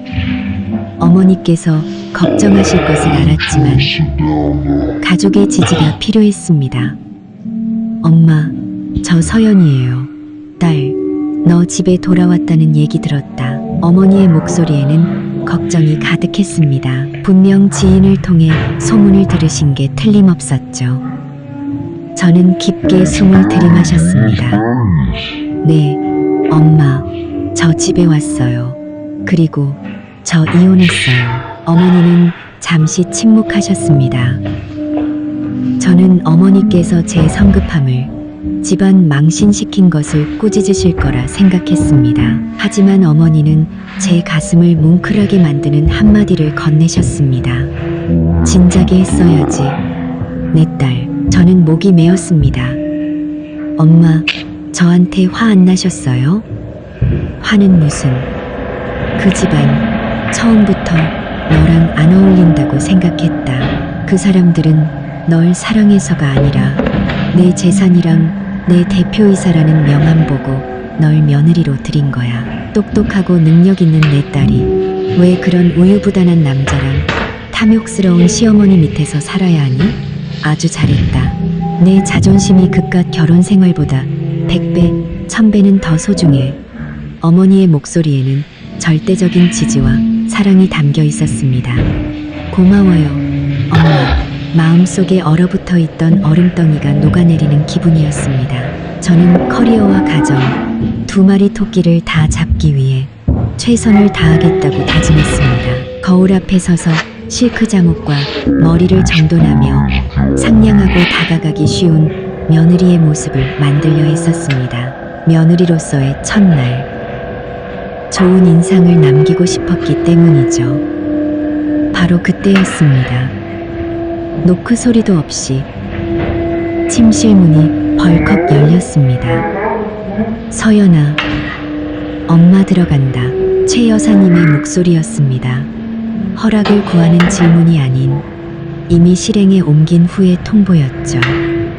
어머니께서 걱정하실 것을 알았지만 가족의 지지가 필요했습니다. 엄마, 저 서연이에요. 딸, 너 집에 돌아왔다는 얘기 들었다. 어머니의 목소리에는 걱정이 가득했습니다. 분명 지인을 통해 소문을 들으신 게 틀림없었죠. 저는 깊게 숨을 들이마셨습니다. 네, 엄마, 저 집에 왔어요. 그리고 저 이혼했어요. 어머니는 잠시 침묵하셨습니다. 저는 어머니께서 제 성급함을 집안 망신시킨 것을 꾸짖으실 거라 생각했습니다. 하지만 어머니는 제 가슴을 뭉클하게 만드는 한마디를 건네셨습니다. 진작에 했어야지. 내 딸, 저는 목이 메었습니다. 엄마, 저한테 화 안 나셨어요? 화는 무슨. 그 집안 처음부터 너랑 안 어울린다고 생각했다. 그 사람들은 널 사랑해서가 아니라 내 재산이랑 내 대표이사라는 명함 보고 널 며느리로 들인 거야. 똑똑하고 능력 있는 내 딸이 왜 그런 우유부단한 남자랑 탐욕스러운 시어머니 밑에서 살아야 하니? 아주 잘했다. 내 자존심이 그깟 결혼 생활보다 100배, 1000배는 더 소중해. 어머니의 목소리에는 절대적인 지지와 사랑이 담겨 있었습니다. 고마워요, 엄마. 마음속에 얼어붙어 있던 얼음덩이가 녹아내리는 기분이었습니다. 저는 커리어와 가정, 두 마리 토끼를 다 잡기 위해 최선을 다하겠다고 다짐했습니다. 거울 앞에 서서 실크 잠옷과 머리를 정돈하며 상냥하고 다가가기 쉬운 며느리의 모습을 만들려 했었습니다. 며느리로서의 첫날, 좋은 인상을 남기고 싶었기 때문이죠. 바로 그때였습니다. 노크 소리도 없이 침실 문이 벌컥 열렸습니다. 서연아, 엄마 들어간다. 최 여사님의 목소리였습니다. 허락을 구하는 질문이 아닌 이미 실행에 옮긴 후의 통보였죠.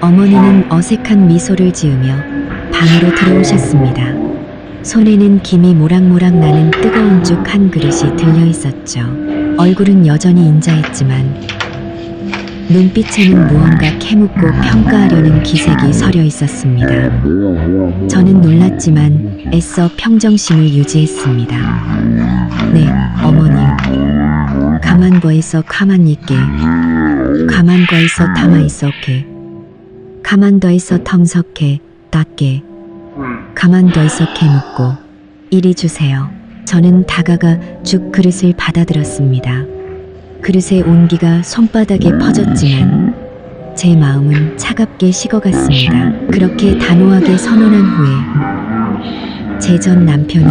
어머니는 어색한 미소를 지으며 방으로 들어오셨습니다. 손에는 김이 모락모락 나는 뜨거운 죽 한 그릇이 들려 있었죠. 얼굴은 여전히 인자했지만 눈빛에는 무언가 캐묻고 평가하려는 기색이 서려 있었습니다. 저는 놀랐지만 애써 평정심을 유지했습니다. 네, 어머님. 가만 거있어 가만히 있게. 가만 거있어 타마 있어게. 가만 더 있어 텅석해 닦게. 가만 더 있어 캐묻고. 이리 주세요. 저는 다가가 죽 그릇을 받아들었습니다. 그릇의 온기가 손바닥에 퍼졌지만 제 마음은 차갑게 식어갔습니다. 그렇게 단호하게 선언한 후에 제 전 남편이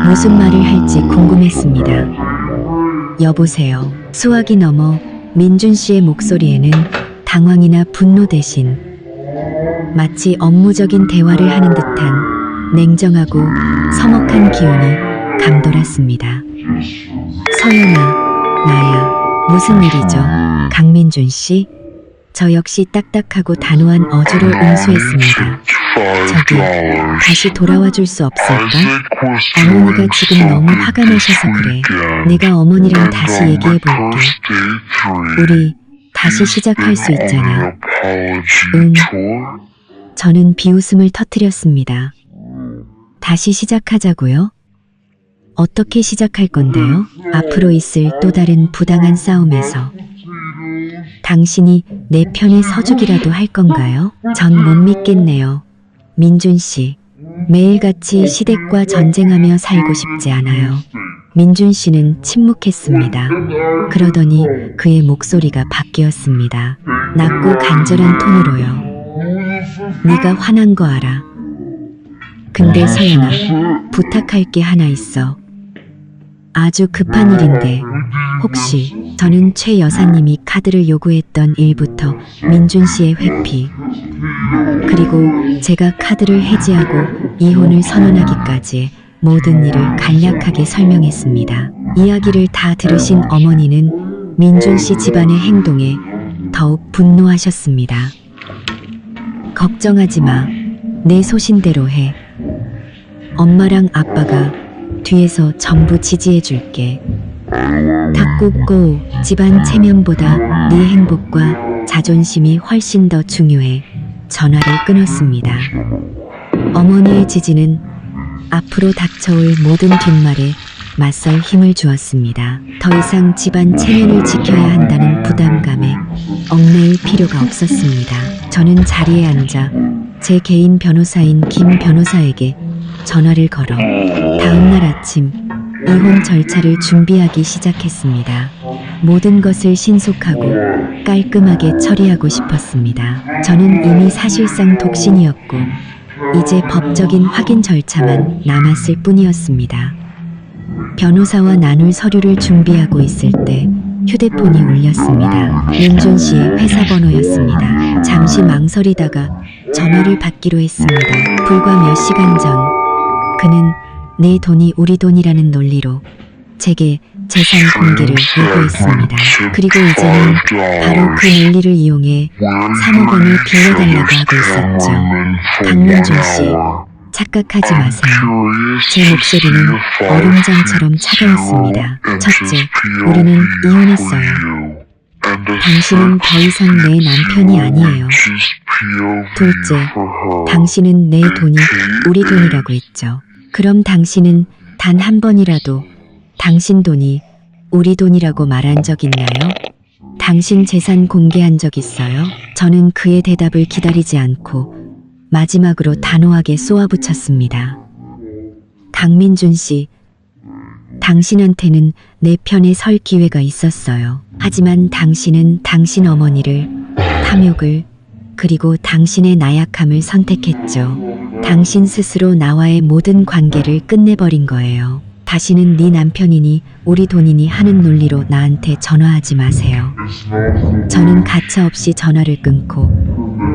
무슨 말을 할지 궁금했습니다. 여보세요. 수화기 넘어 민준 씨의 목소리에는 당황이나 분노 대신 마치 업무적인 대화를 하는 듯한 냉정하고 서먹한 기운이 감돌았습니다. 서연아, 나야. 무슨 일이죠? 강민준 씨? 저 역시 딱딱하고 단호한 어조로 응수했습니다. 저기, 다시 돌아와 줄 수 없을까? 어머니가 지금 너무 화가 나셔서 그래. 내가 어머니랑 다시 얘기해 볼게. 우리 다시 시작할 수 있잖아. 응. 저는 비웃음을 터뜨렸습니다. 다시 시작하자고요? 어떻게 시작할 건데요? 앞으로 있을 또 다른 부당한 싸움에서 당신이 내 편에 서주기라도 할 건가요? 전 못 믿겠네요. 민준 씨, 매일같이 시댁과 전쟁하며 살고 싶지 않아요. 민준 씨는 침묵했습니다. 그러더니 그의 목소리가 바뀌었습니다. 낮고 간절한 톤으로요. 네가 화난 거 알아. 근데 서연아, 부탁할 게 하나 있어. 아주 급한 일인데 혹시 저는 최 여사님이 카드를 요구했던 일부터 민준 씨의 회피 그리고 제가 카드를 해지하고 이혼을 선언하기까지 모든 일을 간략하게 설명했습니다. 이야기를 다 들으신 어머니는 민준 씨 집안의 행동에 더욱 분노하셨습니다. 걱정하지 마. 내 소신대로 해. 엄마랑 아빠가 뒤에서 전부 지지해 줄게. 탁구고 집안 체면보다 네 행복과 자존심이 훨씬 더 중요해. 전화를 끊었습니다. 어머니의 지지는 앞으로 닥쳐올 모든 뒷말에 맞설 힘을 주었습니다. 더 이상 집안 체면을 지켜야 한다는 부담감에 얽매일 필요가 없었습니다. 저는 자리에 앉아 제 개인 변호사인 김 변호사에게 전화를 걸어 다음날 아침 이혼 절차를 준비하기 시작했습니다. 모든 것을 신속하고 깔끔하게 처리하고 싶었습니다. 저는 이미 사실상 독신이었고 이제 법적인 확인 절차만 남았을 뿐이었습니다. 변호사와 나눌 서류를 준비하고 있을 때 휴대폰이 울렸습니다. 민준 씨의 회사 번호였습니다. 잠시 망설이다가 전화를 받기로 했습니다. 불과 몇 시간 전 그는 내 돈이 우리 돈이라는 논리로 제게 재산 공개를 요구했습니다. 그리고 이제는 바로 그 논리를 이용해 3억 원을 빌려달라고 하고 있었죠. 강민준 씨, 착각하지 마세요. 제 목소리는 얼음장처럼 차가웠습니다. 첫째, 우리는 이혼했어요. 당신은 더 이상 내 남편이 아니에요. 둘째, 당신은 내 돈이 우리 돈이라고 했죠. 그럼 당신은 단 한 번이라도 당신 돈이 우리 돈이라고 말한 적 있나요? 당신 재산 공개한 적 있어요? 저는 그의 대답을 기다리지 않고 마지막으로 단호하게 쏘아붙였습니다. 강민준 씨, 당신한테는 내 편에 설 기회가 있었어요. 하지만 당신은 당신 어머니를, 탐욕을, 그리고 당신의 나약함을 선택했죠. 당신 스스로 나와의 모든 관계를 끝내버린 거예요. 다시는 네 남편이니 우리 돈이니 하는 논리로 나한테 전화하지 마세요. 저는 가차없이 전화를 끊고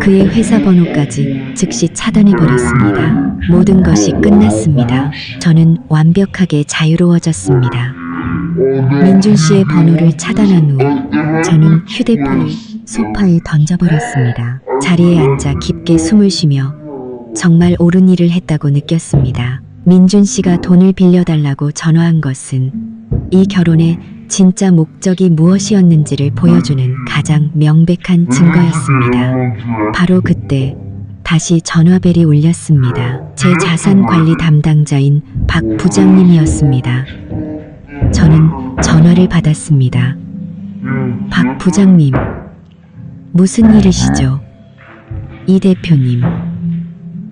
그의 회사 번호까지 즉시 차단해버렸습니다. 모든 것이 끝났습니다. 저는 완벽하게 자유로워졌습니다. 민준 씨의 번호를 차단한 후 저는 휴대폰을 소파에 던져버렸습니다. 자리에 앉아 깊게 숨을 쉬며 정말 옳은 일을 했다고 느꼈습니다. 민준 씨가 돈을 빌려달라고 전화한 것은 이 결혼의 진짜 목적이 무엇이었는지를 보여주는 가장 명백한 증거였습니다. 바로 그때 다시 전화벨이 울렸습니다. 제 자산관리 담당자인 박 부장님이었습니다. 저는 전화를 받았습니다. 박 부장님, 무슨 일이시죠? 이 대표님,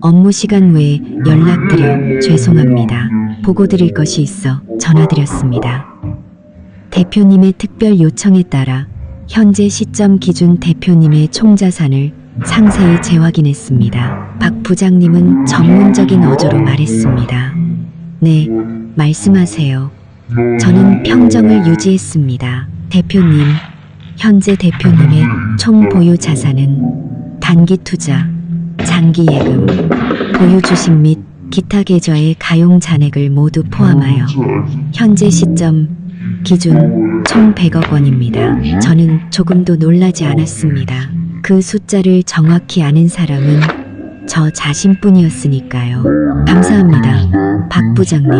업무 시간 외에 연락드려 죄송합니다. 보고 드릴 것이 있어 전화드렸습니다. 대표님의 특별 요청에 따라 현재 시점 기준 대표님의 총자산을 상세히 재확인했습니다. 박 부장님은 전문적인 어조로 말했습니다. 네, 말씀하세요. 저는 평정을 유지했습니다. 대표님, 현재 대표님의 총 보유 자산은 단기 투자, 장기 예금, 보유 주식 및 기타 계좌의 가용 잔액을 모두 포함하여 현재 시점 기준 총 100억 원입니다. 저는 조금도 놀라지 않았습니다. 그 숫자를 정확히 아는 사람은 저 자신뿐이었으니까요. 감사합니다. 박 부장님.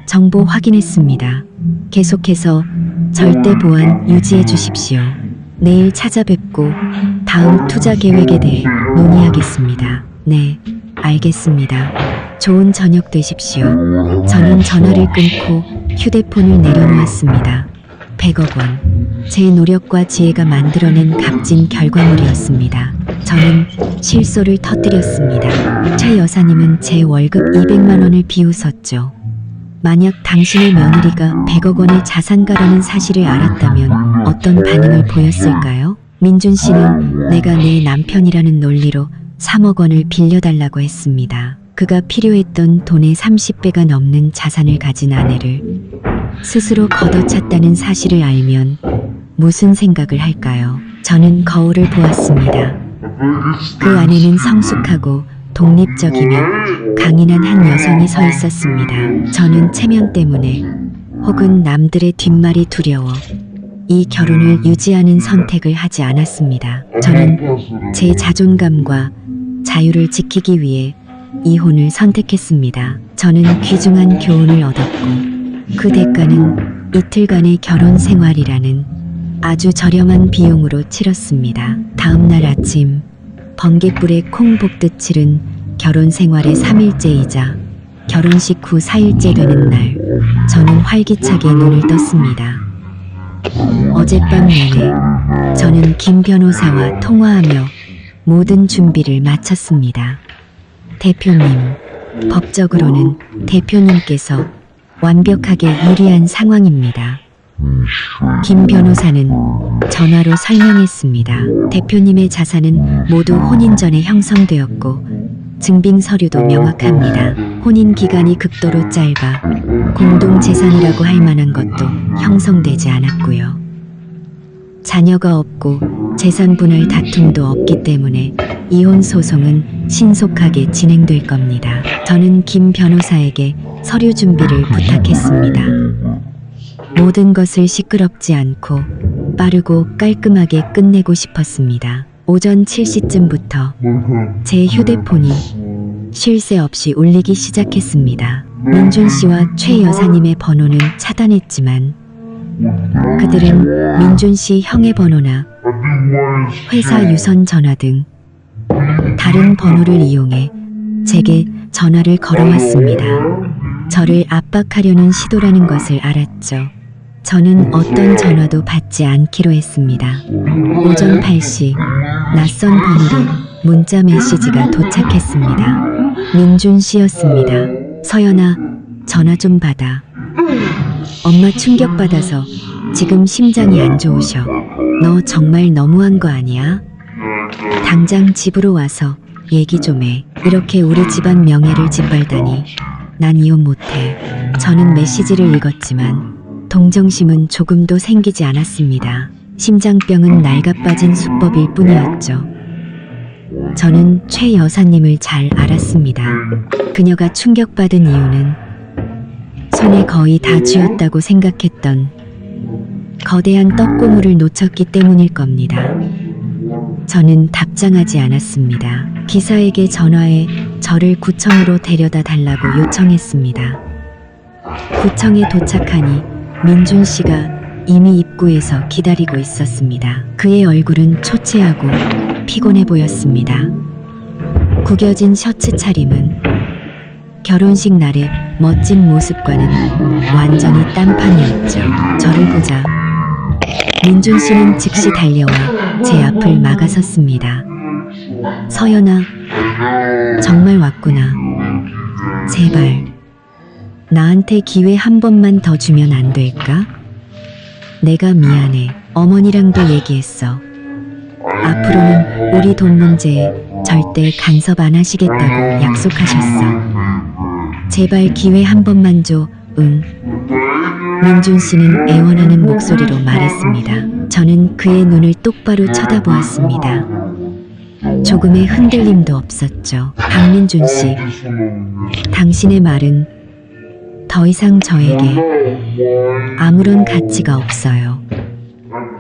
정보 확인했습니다. 계속해서 절대 보안 유지해 주십시오. 내일 찾아뵙고 다음 투자 계획에 대해 논의하겠습니다. 네, 알겠습니다. 좋은 저녁 되십시오. 저는 전화를 끊고 휴대폰을 내려놓았습니다. 100억 원. 제 노력과 지혜가 만들어낸 값진 결과물이었습니다. 저는 실소를 터뜨렸습니다. 최 여사님은 제 월급 200만 원을 비웃었죠. 만약 당신의 며느리가 100억 원의 자산가라는 사실을 알았다면 어떤 반응을 보였을까요? 민준 씨는 내가 내 남편이라는 논리로 3억 원을 빌려달라고 했습니다. 그가 필요했던 돈의 30배가 넘는 자산을 가진 아내를 스스로 걷어찼다는 사실을 알면 무슨 생각을 할까요? 저는 거울을 보았습니다. 그 안에는 성숙하고 독립적이며 강인한 한 여성이 서 있었습니다. 저는 체면 때문에 혹은 남들의 뒷말이 두려워 이 결혼을 유지하는 선택을 하지 않았습니다. 저는 제 자존감과 자유를 지키기 위해 이혼을 선택했습니다. 저는 귀중한 교훈을 얻었고 그 대가는 이틀간의 결혼 생활이라는 아주 저렴한 비용으로 치렀습니다. 다음 날 아침 번갯불에 콩 볶듯 치른 결혼 생활의 3일째이자 결혼식 후 4일째 되는 날 저는 활기차게 눈을 떴습니다. 어젯밤 내내 저는 김 변호사와 통화하며 모든 준비를 마쳤습니다. 대표님, 법적으로는 대표님께서 완벽하게 유리한 상황입니다. 김 변호사는 전화로 설명했습니다. 대표님의 자산은 모두 혼인 전에 형성되었고 증빙 서류도 명확합니다. 혼인 기간이 극도로 짧아 공동재산이라고 할 만한 것도 형성되지 않았고요. 자녀가 없고 재산 분할 다툼도 없기 때문에 이혼 소송은 신속하게 진행될 겁니다. 저는 김 변호사에게 서류 준비를 부탁했습니다. 모든 것을 시끄럽지 않고 빠르고 깔끔하게 끝내고 싶었습니다. 오전 7시쯤부터 제 휴대폰이 쉴 새 없이 울리기 시작했습니다. 민준 씨와 최 여사님의 번호는 차단했지만 그들은 민준 씨 형의 번호나 회사 유선 전화 등 다른 번호를 이용해 제게 전화를 걸어왔습니다. 저를 압박하려는 시도라는 것을 알았죠. 저는 어떤 전화도 받지 않기로 했습니다. 오전 8시 낯선 번호로 문자 메시지가 도착했습니다. 민준 씨였습니다. 서연아, 전화 좀 받아. 엄마 충격받아서 지금 심장이 안 좋으셔. 너 정말 너무한 거 아니야? 당장 집으로 와서 얘기 좀 해. 이렇게 우리 집안 명예를 짓밟다니. 난 이혼 못해. 저는 메시지를 읽었지만 동정심은 조금도 생기지 않았습니다. 심장병은 낡아빠진 수법일 뿐이었죠. 저는 최 여사님을 잘 알았습니다. 그녀가 충격받은 이유는 손에 거의 다 쥐었다고 생각했던 거대한 떡고물을 놓쳤기 때문일 겁니다. 저는 답장하지 않았습니다. 기사에게 전화해 저를 구청으로 데려다 달라고 요청했습니다. 구청에 도착하니 민준 씨가 이미 입구에서 기다리고 있었습니다. 그의 얼굴은 초췌하고 피곤해 보였습니다. 구겨진 셔츠 차림은 결혼식 날의 멋진 모습과는 완전히 딴판이었죠. 저를 보자 민준 씨는 즉시 달려와 제 앞을 막아섰습니다. 서연아, 정말 왔구나. 제발 나한테 기회 한 번만 더 주면 안 될까? 내가 미안해. 어머니랑도 얘기했어. 앞으로는 우리 돈 문제에 절대 간섭 안 하시겠다고 약속하셨어. 제발 기회 한 번만 줘. 응. 민준 씨는 애원하는 목소리로 말했습니다. 저는 그의 눈을 똑바로 쳐다보았습니다. 조금의 흔들림도 없었죠. 박민준 씨, 당신의 말은 더 이상 저에게 아무런 가치가 없어요.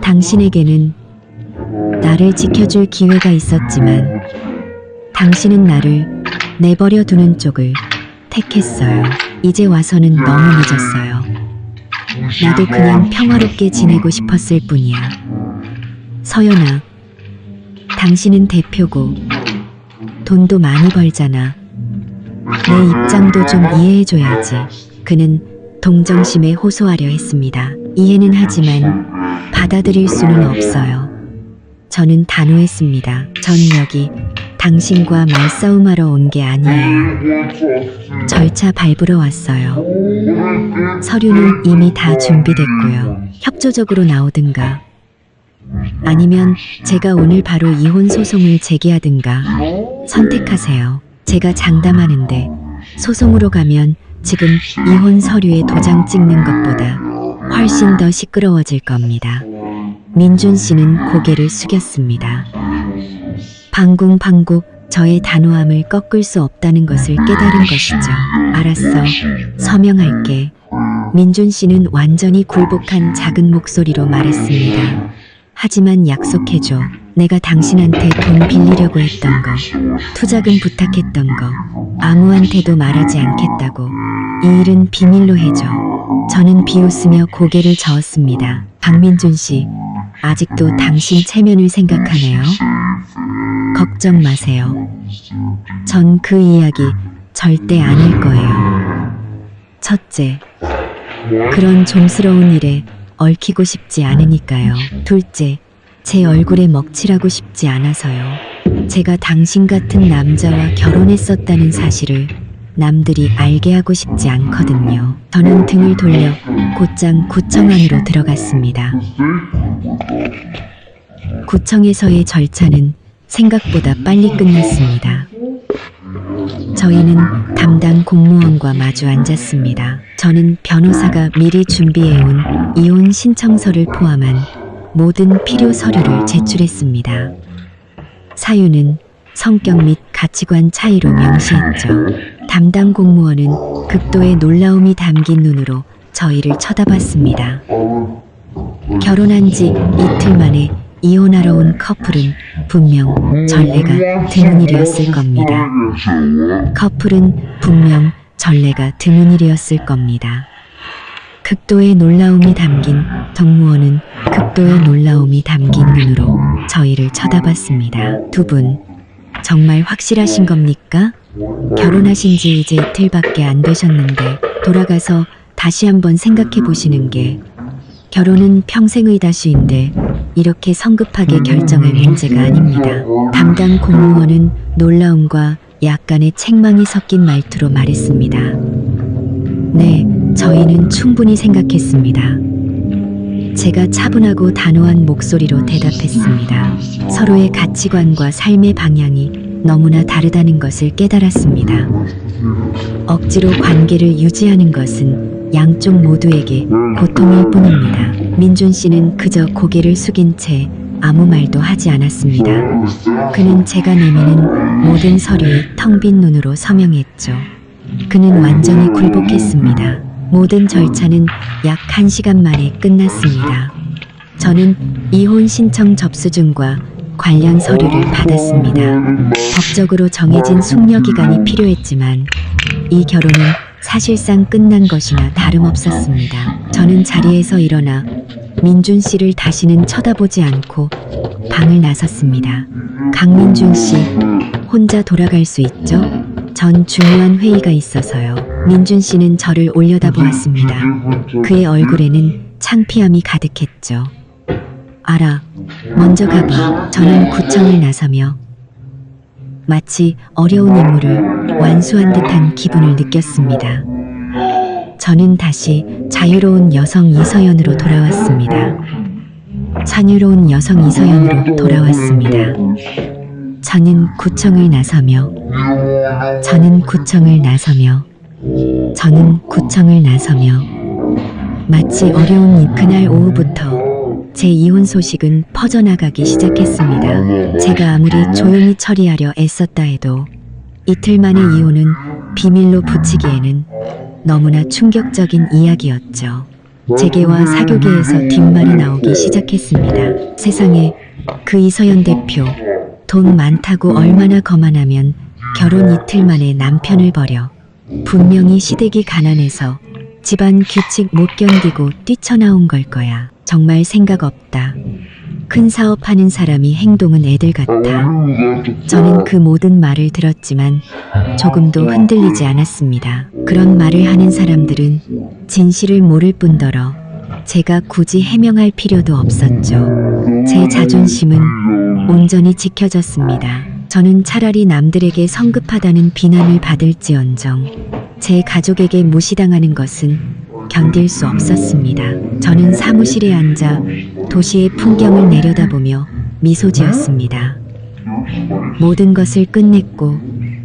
당신에게는 나를 지켜줄 기회가 있었지만 당신은 나를 내버려 두는 쪽을 택했어요. 이제 와서는 너무 늦었어요. 나도 그냥 평화롭게 지내고 싶었을 뿐이야. 서연아, 당신은 대표고 돈도 많이 벌잖아. 내 입장도 좀 이해해줘야지. 그는 동정심에 호소하려 했습니다. 이해는 하지만 받아들일 수는 없어요. 저는 단호했습니다. 전 여기 당신과 말싸움하러 온 게 아니에요. 절차 밟으러 왔어요. 서류는 이미 다 준비됐고요. 협조적으로 나오든가 아니면 제가 오늘 바로 이혼 소송을 제기하든가 선택하세요. 제가 장담하는데 소송으로 가면 지금 이혼 서류에 도장 찍는 것보다 훨씬 더 시끄러워질 겁니다. 민준 씨는 고개를 숙였습니다. 방궁방곡 저의 단호함을 꺾을 수 없다는 것을 깨달은 것이죠. 알았어. 서명할게. 민준 씨는 완전히 굴복한 작은 목소리로 말했습니다. 하지만 약속해줘. 내가 당신한테 돈 빌리려고 했던 거, 투자금 부탁했던 거, 아무한테도 말하지 않겠다고. 이 일은 비밀로 해줘. 저는 비웃으며 고개를 저었습니다. 박민준 씨, 아직도 당신 체면을 생각하네요. 걱정 마세요. 전 그 이야기 절대 안 할 거예요. 첫째, 그런 좀스러운 일에 얽히고 싶지 않으니까요. 둘째, 제 얼굴에 먹칠하고 싶지 않아서요. 제가 당신 같은 남자와 결혼했었다는 사실을 남들이 알게 하고 싶지 않거든요. 저는 등을 돌려 곧장 구청 안으로 들어갔습니다. 구청에서의 절차는 생각보다 빨리 끝났습니다. 저희는 담당 공무원과 마주 앉았습니다. 저는 변호사가 미리 준비해온 이혼 신청서를 포함한 모든 필요 서류를 제출했습니다. 사유는 성격 및 가치관 차이로 명시했죠. 담당 공무원은 극도의 놀라움이 담긴 눈으로 저희를 쳐다봤습니다. 결혼한 지 이틀 만에 이혼하러 온 커플은 분명 전례가 드문 일이었을 겁니다. 커플은 분명 전례가 드문 일이었을 겁니다. 극도의 놀라움이 담긴 정무원은 극도의 놀라움이 담긴 눈으로 저희를 쳐다봤습니다. 두 분, 정말 확실하신 겁니까? 결혼하신 지 이제 이틀밖에 안 되셨는데 돌아가서 다시 한번 생각해 보시는 게 결혼은 평생의 다시인데 이렇게 성급하게 결정할 문제가 아닙니다. 담당 공무원은 놀라움과 약간의 책망이 섞인 말투로 말했습니다. 네, 저희는 충분히 생각했습니다. 제가 차분하고 단호한 목소리로 대답했습니다. 서로의 가치관과 삶의 방향이 너무나 다르다는 것을 깨달았습니다. 억지로 관계를 유지하는 것은 양쪽 모두에게 고통일 뿐입니다. 민준 씨는 그저 고개를 숙인 채 아무 말도 하지 않았습니다. 그는 제가 내미는 모든 서류에 텅 빈 눈으로 서명했죠. 그는 완전히 굴복했습니다. 모든 절차는 약 1시간 만에 끝났습니다. 저는 이혼 신청 접수증과 관련 서류를 받았습니다. 법적으로 정해진 숙려 기간이 필요했지만 이 결혼은 사실상 끝난 것이나 다름없었습니다. 저는 자리에서 일어나 민준 씨를 다시는 쳐다보지 않고 방을 나섰습니다. 강민준 씨, 혼자 돌아갈 수 있죠? 전 중요한 회의가 있어서요. 민준 씨는 저를 올려다보았습니다. 그의 얼굴에는 창피함이 가득했죠. 알아, 먼저 가봐. 저는 구청을 나서며 마치 어려운 임무를 완수한 듯한 기분을 느꼈습니다. 저는 다시 자유로운 여성 이서연으로 돌아왔습니다. 자유로운 여성 이서연으로 돌아왔습니다. 저는 구청을 나서며 저는 구청을 나서며 마치 어려운 그날 오후부터 제 이혼 소식은 퍼져나가기 시작했습니다. 제가 아무리 조용히 처리하려 애썼다 해도 이틀 만의 이혼은 비밀로 붙이기에는 너무나 충격적인 이야기였죠. 재계와 사교계에서 뒷말이 나오기 시작했습니다. 세상에, 그 이서연 대표 돈 많다고 얼마나 거만하면 결혼 이틀 만에 남편을 버려. 분명히 시댁이 가난해서 집안 규칙 못 견디고 뛰쳐나온 걸 거야. 정말 생각 없다. 큰 사업하는 사람이 행동은 애들 같아. 저는 그 모든 말을 들었지만 조금도 흔들리지 않았습니다. 그런 말을 하는 사람들은 진실을 모를 뿐더러 제가 굳이 해명할 필요도 없었죠. 제 자존심은 온전히 지켜졌습니다. 저는 차라리 남들에게 성급하다는 비난을 받을지언정 제 가족에게 무시당하는 것은 견딜 수 없었습니다. 저는 사무실에 앉아 도시의 풍경을 내려다보며 미소 지었습니다. 모든 것을 끝냈고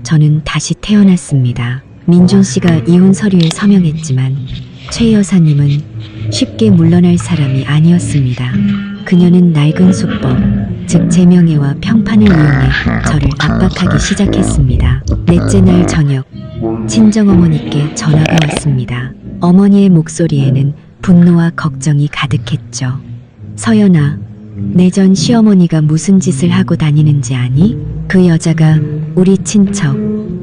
저는 다시 태어났습니다. 민준 씨가 이혼 서류에 서명했지만 최 여사님은 쉽게 물러날 사람이 아니었습니다. 그녀는 낡은 수법, 즉 제명예와 평판을 이용해 저를 압박하기 시작했습니다. 넷째 날 저녁, 친정어머니께 전화가 왔습니다. 어머니의 목소리에는 분노와 걱정이 가득했죠. 서연아, 내 전 시어머니가 무슨 짓을 하고 다니는지 아니? 그 여자가 우리 친척,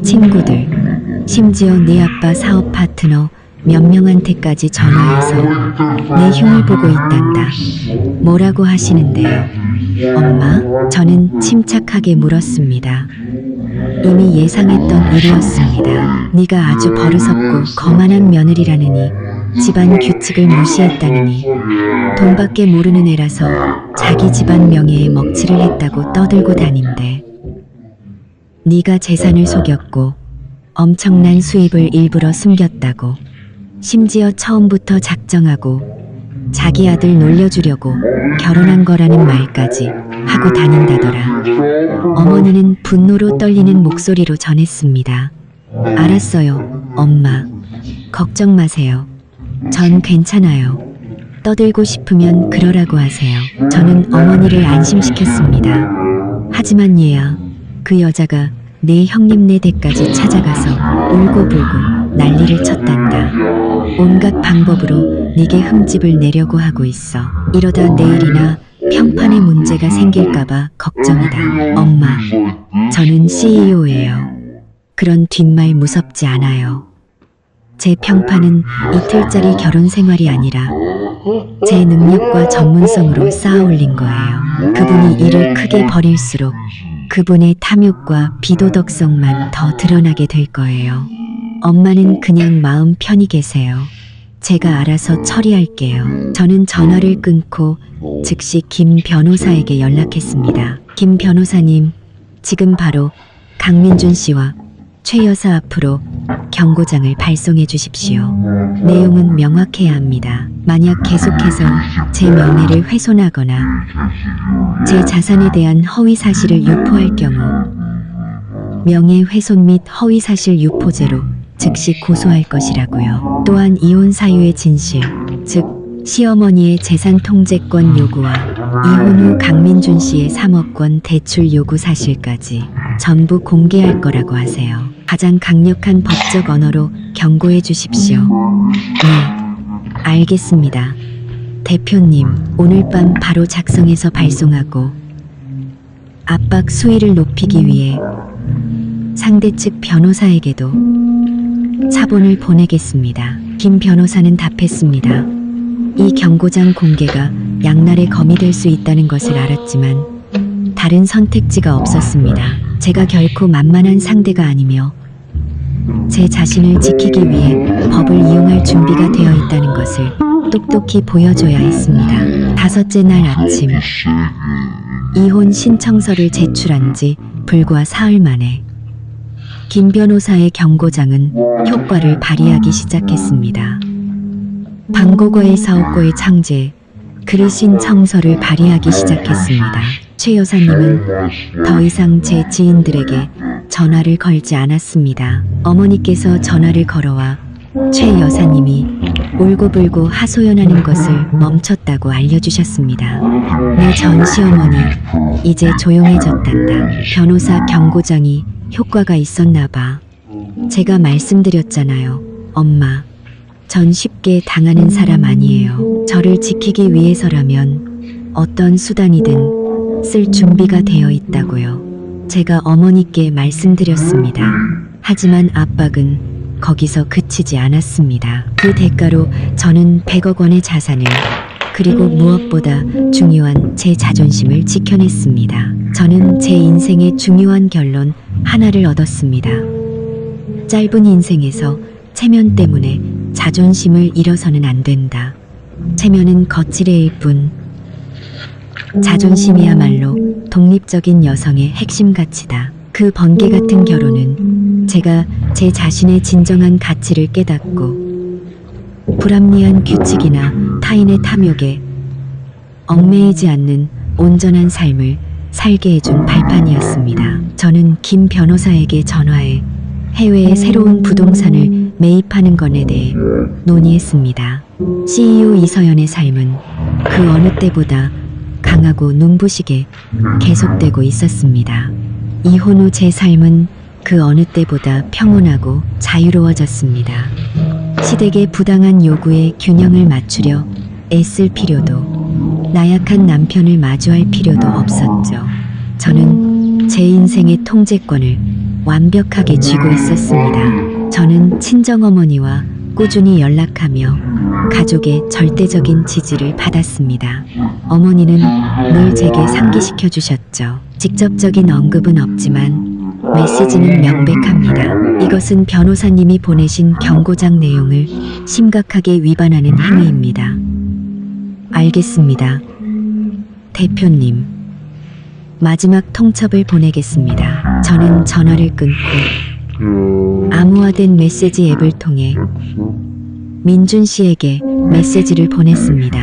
친구들, 심지어 네 아빠 사업 파트너 몇 명한테까지 전화해서 내 흉을 보고 있단다. 뭐라고 하시는데요? 엄마? 저는 침착하게 물었습니다. 이미 예상했던 일이었습니다. 네가 아주 버릇없고 거만한 며느리라느니, 집안 규칙을 무시했다느니, 돈밖에 모르는 애라서 자기 집안 명예에 먹칠을 했다고 떠들고 다닌대. 네가 재산을 속였고 엄청난 수입을 일부러 숨겼다고, 심지어 처음부터 작정하고 자기 아들 놀려주려고 결혼한 거라는 말까지 하고 다닌다더라. 어머니는 분노로 떨리는 목소리로 전했습니다. 알았어요, 엄마. 걱정 마세요. 전 괜찮아요. 떠들고 싶으면 그러라고 하세요. 저는 어머니를 안심시켰습니다. 하지만 얘야, 그 여자가 내 형님네 댁까지 찾아가서 울고불고 난리를 쳤단다. 온갖 방법으로 네게 흠집을 내려고 하고 있어. 이러다 내일이나 평판에 문제가 생길까봐 걱정이다. 엄마, 저는 CEO예요. 그런 뒷말 무섭지 않아요. 제 평판은 이틀짜리 결혼 생활이 아니라 제 능력과 전문성으로 쌓아 올린 거예요. 그분이 일을 크게 벌일수록 그분의 탐욕과 비도덕성만 더 드러나게 될 거예요. 엄마는 그냥 마음 편히 계세요. 제가 알아서 처리할게요. 저는 전화를 끊고 즉시 김 변호사에게 연락했습니다. 김 변호사님, 지금 바로 강민준 씨와 최 여사 앞으로 경고장을 발송해 주십시오. 내용은 명확해야 합니다. 만약 계속해서 제 명예를 훼손하거나 제 자산에 대한 허위 사실을 유포할 경우 명예훼손 및 허위사실 유포죄로 즉시 고소할 것이라고요. 또한 이혼 사유의 진실, 즉 시어머니의 재산 통제권 요구와 이혼 후 강민준 씨의 3억 원 대출 요구 사실까지 전부 공개할 거라고 하세요. 가장 강력한 법적 언어로 경고해 주십시오. 네, 알겠습니다. 대표님, 오늘 밤 바로 작성해서 발송하고 압박 수위를 높이기 위해 상대 측 변호사에게도 사본을 보내겠습니다. 김 변호사는 답했습니다. 이 경고장 공개가 양날의 검이 될 수 있다는 것을 알았지만 다른 선택지가 없었습니다. 제가 결코 만만한 상대가 아니며 제 자신을 지키기 위해 법을 이용할 준비가 되어 있다는 것을 똑똑히 보여줘야 했습니다. 다섯째 날 아침, 이혼 신청서를 제출한 지 불과 사흘 만에 김 변호사의 경고장은 효과를 발휘하기 시작했습니다. 방고거의 사업고의 창제, 그릇신 청서를 발휘하기 시작했습니다. 최 여사님은 더 이상 제 지인들에게 전화를 걸지 않았습니다. 어머니께서 전화를 걸어와 최 여사님이 울고불고 하소연하는 것을 멈췄다고 알려주셨습니다. 내 전 시어머니 이제 조용해졌단다. 변호사 경고장이 효과가 있었나 봐. 제가 말씀드렸잖아요. 엄마, 전 쉽게 당하는 사람 아니에요. 저를 지키기 위해서라면 어떤 수단이든 쓸 준비가 되어 있다고요. 제가 어머니께 말씀드렸습니다. 하지만 압박은 거기서 그치지 않았습니다. 그 대가로 저는 100억 원의 자산을, 그리고 무엇보다 중요한 제 자존심을 지켜냈습니다. 저는 제 인생의 중요한 결론 하나를 얻었습니다. 짧은 인생에서 체면 때문에 자존심을 잃어서는 안 된다. 체면은 거칠애일 뿐, 자존심이야말로 독립적인 여성의 핵심 가치다. 그 번개 같은 결혼은 제가 제 자신의 진정한 가치를 깨닫고 불합리한 규칙이나 타인의 탐욕에 얽매이지 않는 온전한 삶을 살게 해준 발판이었습니다. 저는 김 변호사에게 전화해 해외의 새로운 부동산을 매입하는 것에 대해 논의했습니다. CEO 이서연의 삶은 그 어느 때보다 강하고 눈부시게 계속되고 있었습니다. 이혼 후 제 삶은 그 어느 때보다 평온하고 자유로워졌습니다. 시댁의 부당한 요구에 균형을 맞추려 애쓸 필요도, 나약한 남편을 마주할 필요도 없었죠. 저는 제 인생의 통제권을 완벽하게 쥐고 있었습니다. 저는 친정어머니와 꾸준히 연락하며 가족의 절대적인 지지를 받았습니다. 어머니는 늘 제게 상기시켜 주셨죠. 직접적인 언급은 없지만 메시지는 명백합니다. 이것은 변호사님이 보내신 경고장 내용을 심각하게 위반하는 행위입니다. 알겠습니다. 대표님, 마지막 통첩을 보내겠습니다. 저는 전화를 끊고 암호화된 메시지 앱을 통해 민준 씨에게 메시지를 보냈습니다.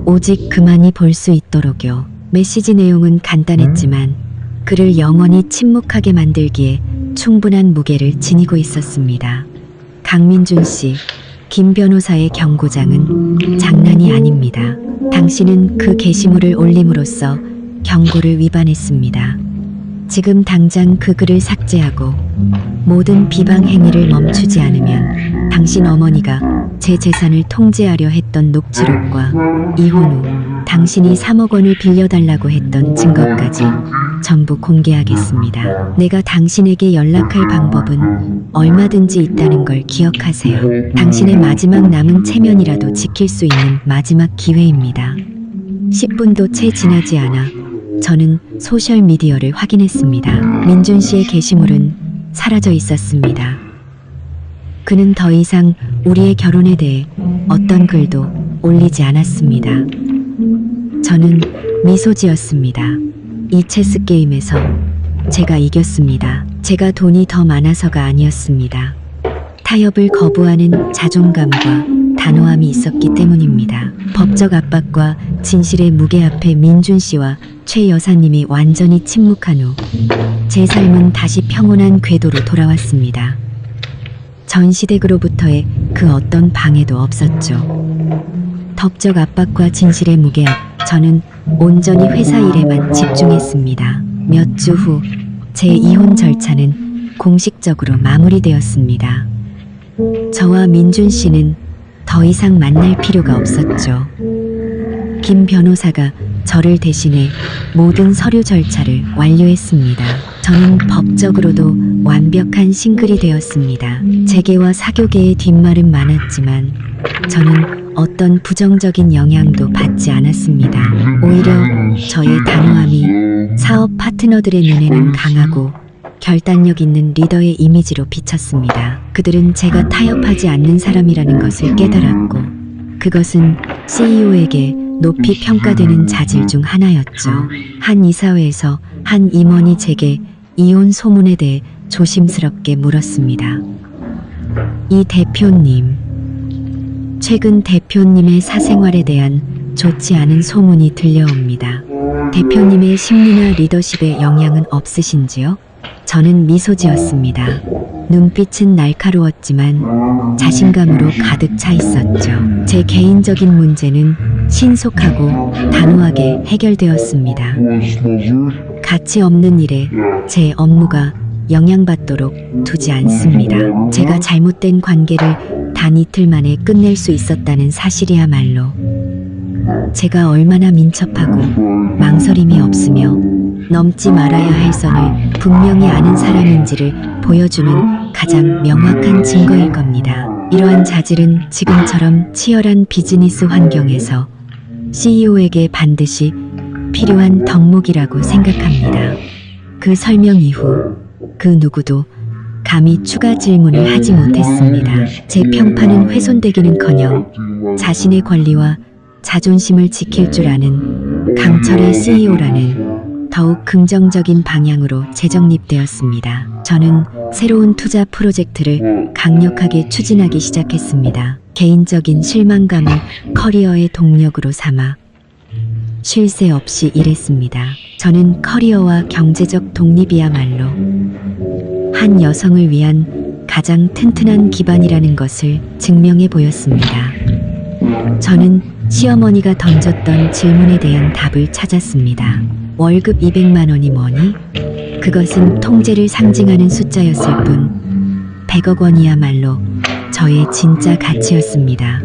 오직 그만이 볼 수 있도록요. 메시지 내용은 간단했지만 그를 영원히 침묵하게 만들기에 충분한 무게를 지니고 있었습니다. 강민준 씨, 김 변호사의 경고장은 장난이 아닙니다. 당신은 그 게시물을 올림으로써 경고를 위반했습니다. 지금 당장 그 글을 삭제하고 모든 비방 행위를 멈추지 않으면 당신 어머니가 제 재산을 통제하려 했던 녹취록과 이혼 후 당신이 3억 원을 빌려달라고 했던 증거까지 전부 공개하겠습니다. 내가 당신에게 연락할 방법은 얼마든지 있다는 걸 기억하세요. 당신의 마지막 남은 체면이라도 지킬 수 있는 마지막 기회입니다. 10분도 채 지나지 않아 저는 소셜미디어를 확인했습니다. 민준 씨의 게시물은 사라져 있었습니다. 그는 더 이상 우리의 결혼에 대해 어떤 글도 올리지 않았습니다. 저는 미소 지었습니다. 이 체스 게임에서 제가 이겼습니다. 제가 돈이 더 많아서가 아니었습니다. 타협을 거부하는 자존감과 단호함이 있었기 때문입니다. 법적 압박과 진실의 무게 앞에 민준 씨와 최 여사님이 완전히 침묵한 후 제 삶은 다시 평온한 궤도로 돌아왔습니다. 전 시댁으로부터의 그 어떤 방해도 없었죠. 법적 압박과 진실의 무게 앞, 저는 온전히 회사 일에만 집중했습니다. 몇 주 후 제 이혼 절차는 공식적으로 마무리되었습니다. 저와 민준 씨는 더 이상 만날 필요가 없었죠. 김 변호사가 저를 대신해 모든 서류 절차를 완료했습니다. 저는 법적으로도 완벽한 싱글이 되었습니다. 재계와 사교계의 뒷말은 많았지만 저는 어떤 부정적인 영향도 받지 않았습니다. 오히려 저의 단호함이 사업 파트너들의 눈에는 강하고 결단력 있는 리더의 이미지로 비쳤습니다. 그들은 제가 타협하지 않는 사람이라는 것을 깨달았고 그것은 CEO에게 높이 평가되는 자질 중 하나였죠. 한 이사회에서 한 임원이 제게 이혼 소문에 대해 조심스럽게 물었습니다. 이 대표님, 최근 대표님의 사생활에 대한 좋지 않은 소문이 들려옵니다. 대표님의 심리나 리더십에 영향은 없으신지요? 저는 미소 지었습니다. 눈빛은 날카로웠지만 자신감으로 가득 차 있었죠. 제 개인적인 문제는 신속하고 단호하게 해결되었습니다. 가치 없는 일에 제 업무가 영향받도록 두지 않습니다. 제가 잘못된 관계를 단 이틀 만에 끝낼 수 있었다는 사실이야말로 제가 얼마나 민첩하고 망설임이 없으며 넘지 말아야 할 선을 분명히 아는 사람인지를 보여주는 가장 명확한 증거일 겁니다. 이러한 자질은 지금처럼 치열한 비즈니스 환경에서 CEO에게 반드시 필요한 덕목이라고 생각합니다. 그 설명 이후 그 누구도 감히 추가 질문을 하지 못했습니다. 제 평판은 훼손되기는커녕 자신의 권리와 자존심을 지킬 줄 아는 강철의 CEO라는 더욱 긍정적인 방향으로 재정립되었습니다. 저는 새로운 투자 프로젝트를 강력하게 추진하기 시작했습니다. 개인적인 실망감을 커리어의 동력으로 삼아 쉴 새 없이 일했습니다. 저는 커리어와 경제적 독립이야말로 한 여성을 위한 가장 튼튼한 기반이라는 것을 증명해 보였습니다. 저는 시어머니가 던졌던 질문에 대한 답을 찾았습니다. 월급 200만 원이 뭐니? 그것은 통제를 상징하는 숫자였을 뿐 100억 원이야말로 저의 진짜 가치였습니다.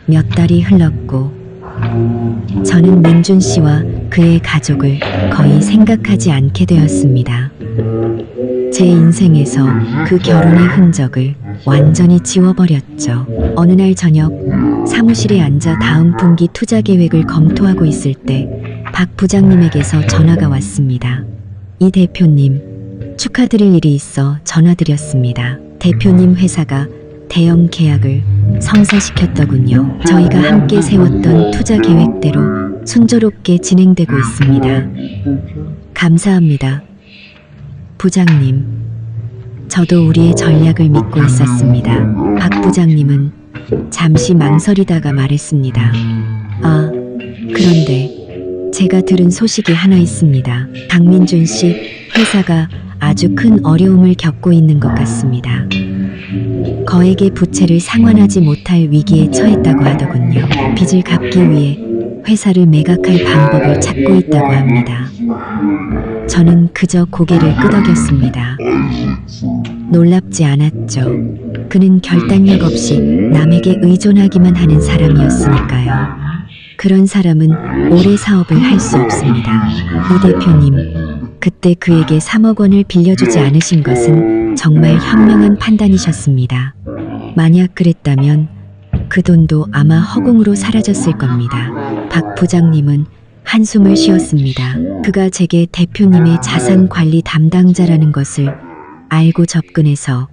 몇 달이 흘렀고 저는 민준 씨와 그의 가족을 거의 생각하지 않게 되었습니다. 제 인생에서 그 결혼의 흔적을 완전히 지워버렸죠. 어느 날 저녁 사무실에 앉아 다음 분기 투자 계획을 검토하고 있을 때 박 부장님에게서 전화가 왔습니다. 이 대표님, 축하드릴 일이 있어 전화드렸습니다. 대표님 회사가 대형 계약을 성사시켰더군요. 저희가 함께 세웠던 투자 계획대로 순조롭게 진행되고 있습니다. 감사합니다. 부장님, 저도 우리의 전략을 믿고 있었습니다. 박 부장님은 잠시 망설이다가 말했습니다. 아, 그런데 제가 들은 소식이 하나 있습니다. 강민준 씨 회사가 아주 큰 어려움을 겪고 있는 것 같습니다. 거액의 부채를 상환하지 못할 위기에 처했다고 하더군요. 빚을 갚기 위해 회사를 매각할 방법을 찾고 있다고 합니다. 저는 그저 고개를 끄덕였습니다. 놀랍지 않았죠. 그는 결단력 없이 남에게 의존하기만 하는 사람이었으니까요. 그런 사람은 오래 사업을 할 수 없습니다. 이 대표님, 그때 그에게 3억 원을 빌려주지 않으신 것은 정말 현명한 판단이셨습니다. 만약 그랬다면 그 돈도 아마 허공으로 사라졌을 겁니다. 박 부장님은 한숨을 쉬었습니다. 그가 제게 대표님의 자산 관리 담당자라는 것을 알고 접근해서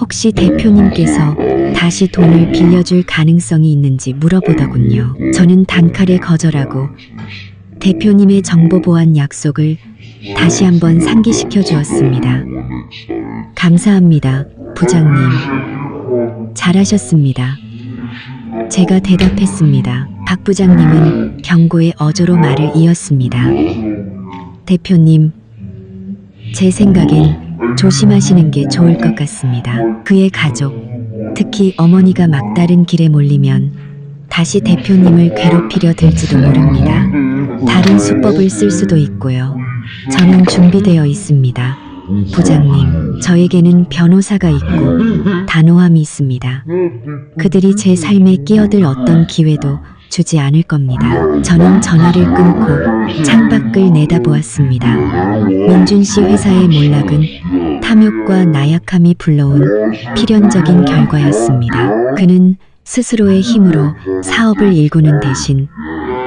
혹시 대표님께서 다시 돈을 빌려줄 가능성이 있는지 물어보더군요. 저는 단칼에 거절하고 대표님의 정보 보안 약속을 다시 한번 상기시켜 주었습니다. 감사합니다, 부장님. 잘하셨습니다. 제가 대답했습니다. 박 부장님은 경고의 어조로 말을 이었습니다. 대표님, 제 생각엔 조심하시는 게 좋을 것 같습니다. 그의 가족, 특히 어머니가 막다른 길에 몰리면 다시 대표님을 괴롭히려 들지도 모릅니다. 다른 수법을 쓸 수도 있고요. 저는 준비되어 있습니다. 부장님, 저에게는 변호사가 있고 단호함이 있습니다. 그들이 제 삶에 끼어들 어떤 기회도 주지 않을 겁니다. 저는 전화를 끊고 창밖을 내다보았습니다. 민준 씨 회사의 몰락은 탐욕과 나약함이 불러온 필연적인 결과였습니다. 그는 스스로의 힘으로 사업을 일구는 대신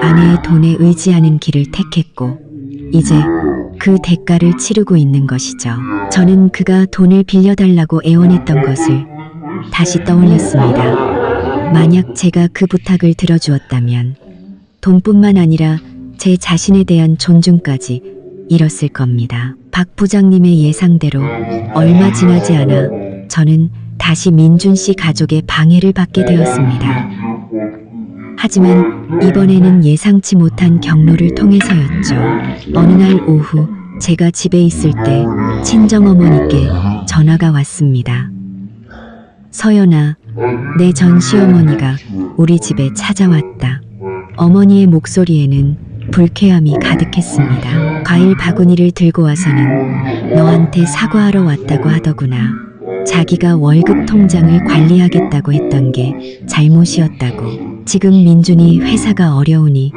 아내의 돈에 의지하는 길을 택했고 이제 그 대가를 치르고 있는 것이죠. 저는 그가 돈을 빌려달라고 애원했던 것을 다시 떠올렸습니다. 만약 제가 그 부탁을 들어주었다면 돈뿐만 아니라 제 자신에 대한 존중까지 잃었을 겁니다. 박 부장님의 예상대로 얼마 지나지 않아 저는 다시 민준 씨 가족의 방해를 받게 되었습니다. 하지만 이번에는 예상치 못한 경로를 통해서였죠. 어느 날 오후 제가 집에 있을 때 친정어머니께 전화가 왔습니다. 서연아, 내 전 시어머니가 우리 집에 찾아왔다. 어머니의 목소리에는 불쾌함이 가득했습니다. 과일 바구니를 들고 와서는 너한테 사과하러 왔다고 하더구나. 자기가 월급 통장을 관리하겠다고 했던 게 잘못이었다고. 지금 민준이 회사가 어려우니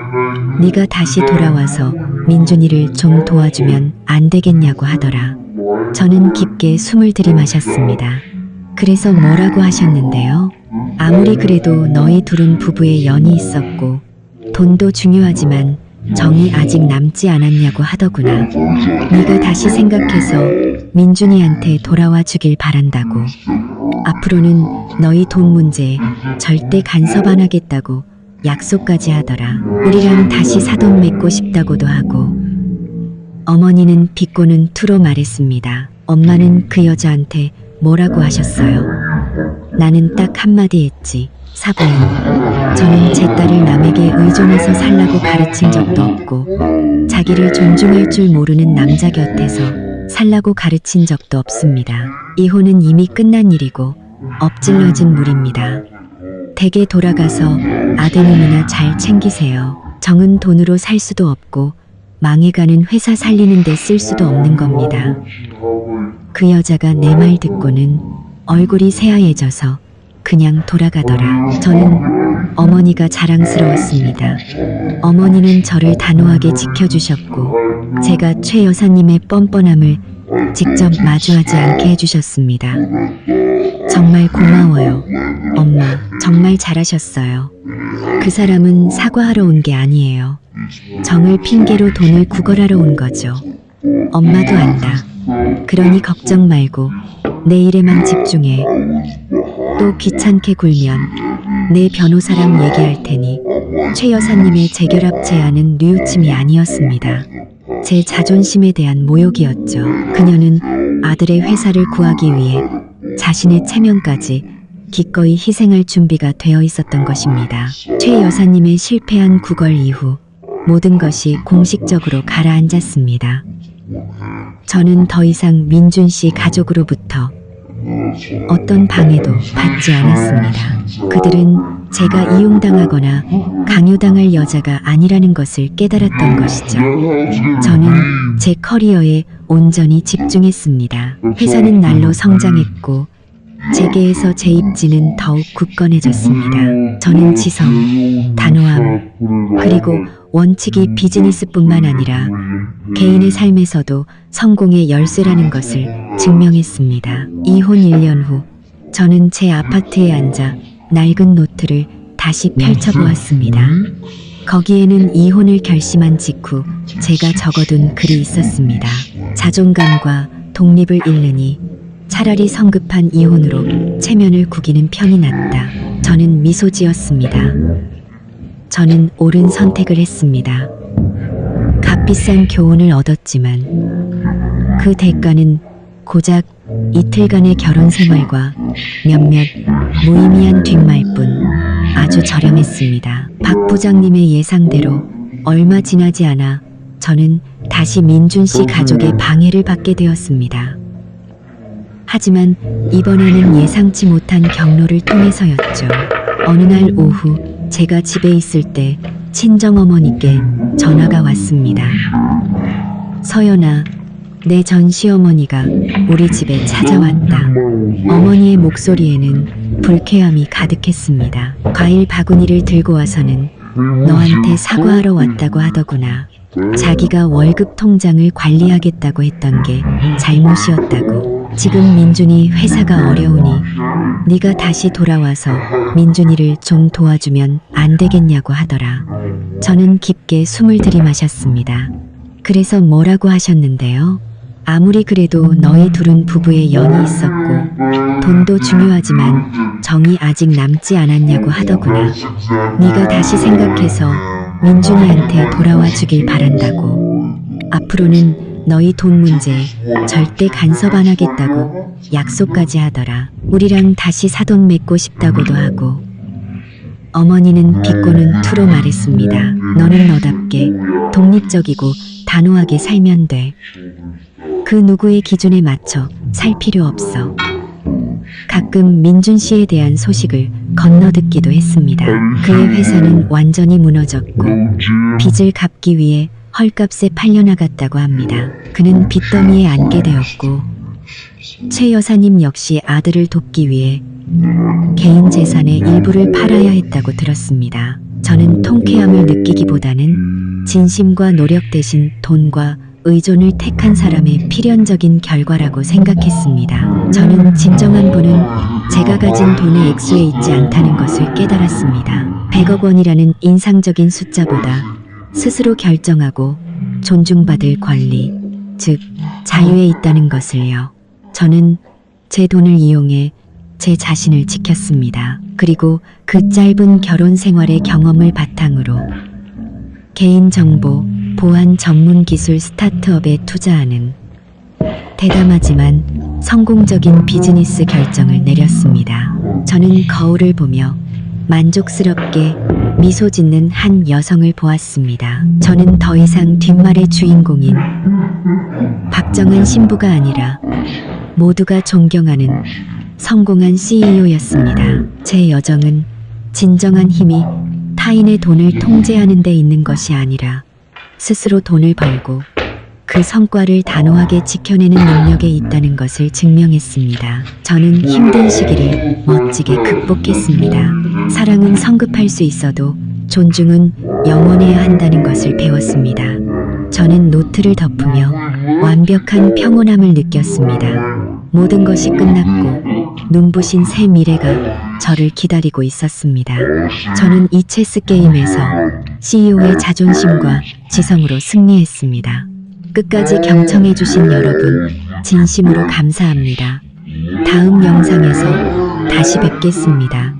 네가 다시 돌아와서 민준이를 좀 도와주면 안 되겠냐고 하더라. 저는 깊게 숨을 들이마셨습니다. 그래서 뭐라고 하셨는데요? 아무리 그래도 너희 둘은 부부의 연이 있었고 돈도 중요하지만 정이 아직 남지 않았냐고 하더구나. 네가 다시 생각해서 민준이한테 돌아와 주길 바란다고. 앞으로는 너희 돈 문제에 절대 간섭 안 하겠다고 약속까지 하더라. 우리랑 다시 사돈 맺고 싶다고도 하고. 어머니는 비꼬는 투로 말했습니다. 엄마는 그 여자한테 뭐라고 하셨어요? 나는 딱 한마디 했지. 사부인. 저는 제 딸을 남에게 의존해서 살라고 가르친 적도 없고 자기를 존중할 줄 모르는 남자 곁에서 살라고 가르친 적도 없습니다. 이혼은 이미 끝난 일이고 엎질러진 물입니다. 댁에 돌아가서 아드님이나 잘 챙기세요. 정은 돈으로 살 수도 없고 망해가는 회사 살리는 데 쓸 수도 없는 겁니다. 그 여자가 내 말 듣고는 얼굴이 새하얘져서 그냥 돌아가더라. 저는 어머니가 자랑스러웠습니다. 어머니는 저를 단호하게 지켜주셨고 제가 최 여사님의 뻔뻔함을 직접 마주하지 않게 해주셨습니다. 정말 고마워요. 엄마, 정말 잘하셨어요. 그 사람은 사과하러 온 게 아니에요. 정을 핑계로 돈을 구걸하러 온 거죠. 엄마도 안다. 그러니 걱정 말고 내 일에만 집중해. 또 귀찮게 굴면 내 변호사랑 얘기할 테니. 최 여사님의 재결합 제안은 뉘우침이 아니었습니다. 제 자존심에 대한 모욕이었죠. 그녀는 아들의 회사를 구하기 위해 자신의 체면까지 기꺼이 희생할 준비가 되어 있었던 것입니다. 최 여사님의 실패한 구걸 이후 모든 것이 공식적으로 가라앉았습니다. 저는 더 이상 민준 씨 가족으로부터 어떤 방해도 받지 않았습니다. 그들은 제가 이용당하거나 강요당할 여자가 아니라는 것을 깨달았던 것이죠. 저는 제 커리어에 온전히 집중했습니다. 회사는 날로 성장했고 재계에서 제 입지는 더욱 굳건해졌습니다. 저는 지성, 단호함, 그리고 원칙이 비즈니스뿐만 아니라 개인의 삶에서도 성공의 열쇠라는 것을 증명했습니다. 이혼 1년 후 저는 제 아파트에 앉아 낡은 노트를 다시 펼쳐보았습니다. 거기에는 이혼을 결심한 직후 제가 적어둔 글이 있었습니다. 자존감과 독립을 잃느니 차라리 성급한 이혼으로 체면을 구기는 편이 낫다. 저는 미소 지었습니다. 저는 옳은 선택을 했습니다. 값비싼 교훈을 얻었지만 그 대가는 고작 이틀간의 결혼 생활과 몇몇 무의미한 뒷말뿐. 아주 저렴했습니다. 박 부장님의 예상대로 얼마 지나지 않아 저는 다시 민준 씨 가족의 방해를 받게 되었습니다. 하지만 이번에는 예상치 못한 경로를 통해서였죠. 어느 날 오후 제가 집에 있을 때 친정어머니께 전화가 왔습니다. 서연아, 내 전 시어머니가 우리 집에 찾아왔다. 어머니의 목소리에는 불쾌함이 가득했습니다. 과일 바구니를 들고 와서는 너한테 사과하러 왔다고 하더구나. 자기가 월급 통장을 관리하겠다고 했던 게 잘못이었다고. 지금 민준이 회사가 어려우니 네가 다시 돌아와서 민준이를 좀 도와주면 안 되겠냐고 하더라. 저는 깊게 숨을 들이마셨습니다. 그래서 뭐라고 하셨는데요? 아무리 그래도 너희 둘은 부부의 연이 있었고 돈도 중요하지만 정이 아직 남지 않았냐고 하더구나. 네가 다시 생각해서 민준이한테 돌아와 주길 바란다고. 앞으로는 너희 돈 문제에 절대 간섭 안 하겠다고 약속까지 하더라. 우리랑 다시 사돈 맺고 싶다고도 하고. 어머니는 비꼬는 투로 말했습니다. 너는 너답게 독립적이고 단호하게 살면 돼. 그 누구의 기준에 맞춰 살 필요 없어. 가끔 민준 씨에 대한 소식을 건너듣기도 했습니다. 그의 회사는 완전히 무너졌고 빚을 갚기 위해 헐값에 팔려나갔다고 합니다. 그는 빚더미에 앉게 되었고 최 여사님 역시 아들을 돕기 위해 개인 재산의 일부를 팔아야 했다고 들었습니다. 저는 통쾌함을 느끼기보다는 진심과 노력 대신 돈과 의존을 택한 사람의 필연적인 결과라고 생각했습니다. 저는 진정한 부는 제가 가진 돈의 액수에 있지 않다는 것을 깨달았습니다. 100억 원이라는 인상적인 숫자보다 스스로 결정하고 존중받을 권리, 즉 자유에 있다는 것을요. 저는 제 돈을 이용해 제 자신을 지켰습니다. 그리고 그 짧은 결혼 생활의 경험을 바탕으로 개인정보 보안 전문 기술 스타트업에 투자하는 대담하지만 성공적인 비즈니스 결정을 내렸습니다. 저는 거울을 보며 만족스럽게 미소 짓는 한 여성을 보았습니다. 저는 더 이상 뒷말의 주인공인 박정한 신부가 아니라 모두가 존경하는 성공한 CEO였습니다. 제 여정은 진정한 힘이 타인의 돈을 통제하는 데 있는 것이 아니라 스스로 돈을 벌고 그 성과를 단호하게 지켜내는 능력에 있다는 것을 증명했습니다. 저는 힘든 시기를 멋지게 극복했습니다. 사랑은 성급할 수 있어도 존중은 영원해야 한다는 것을 배웠습니다. 저는 노트를 덮으며 완벽한 평온함을 느꼈습니다. 모든 것이 끝났고 눈부신 새 미래가 저를 기다리고 있었습니다. 저는 이 체스 게임에서 CEO의 자존심과 지성으로 승리했습니다. 끝까지 경청해주신 여러분, 진심으로 감사합니다. 다음 영상에서 다시 뵙겠습니다.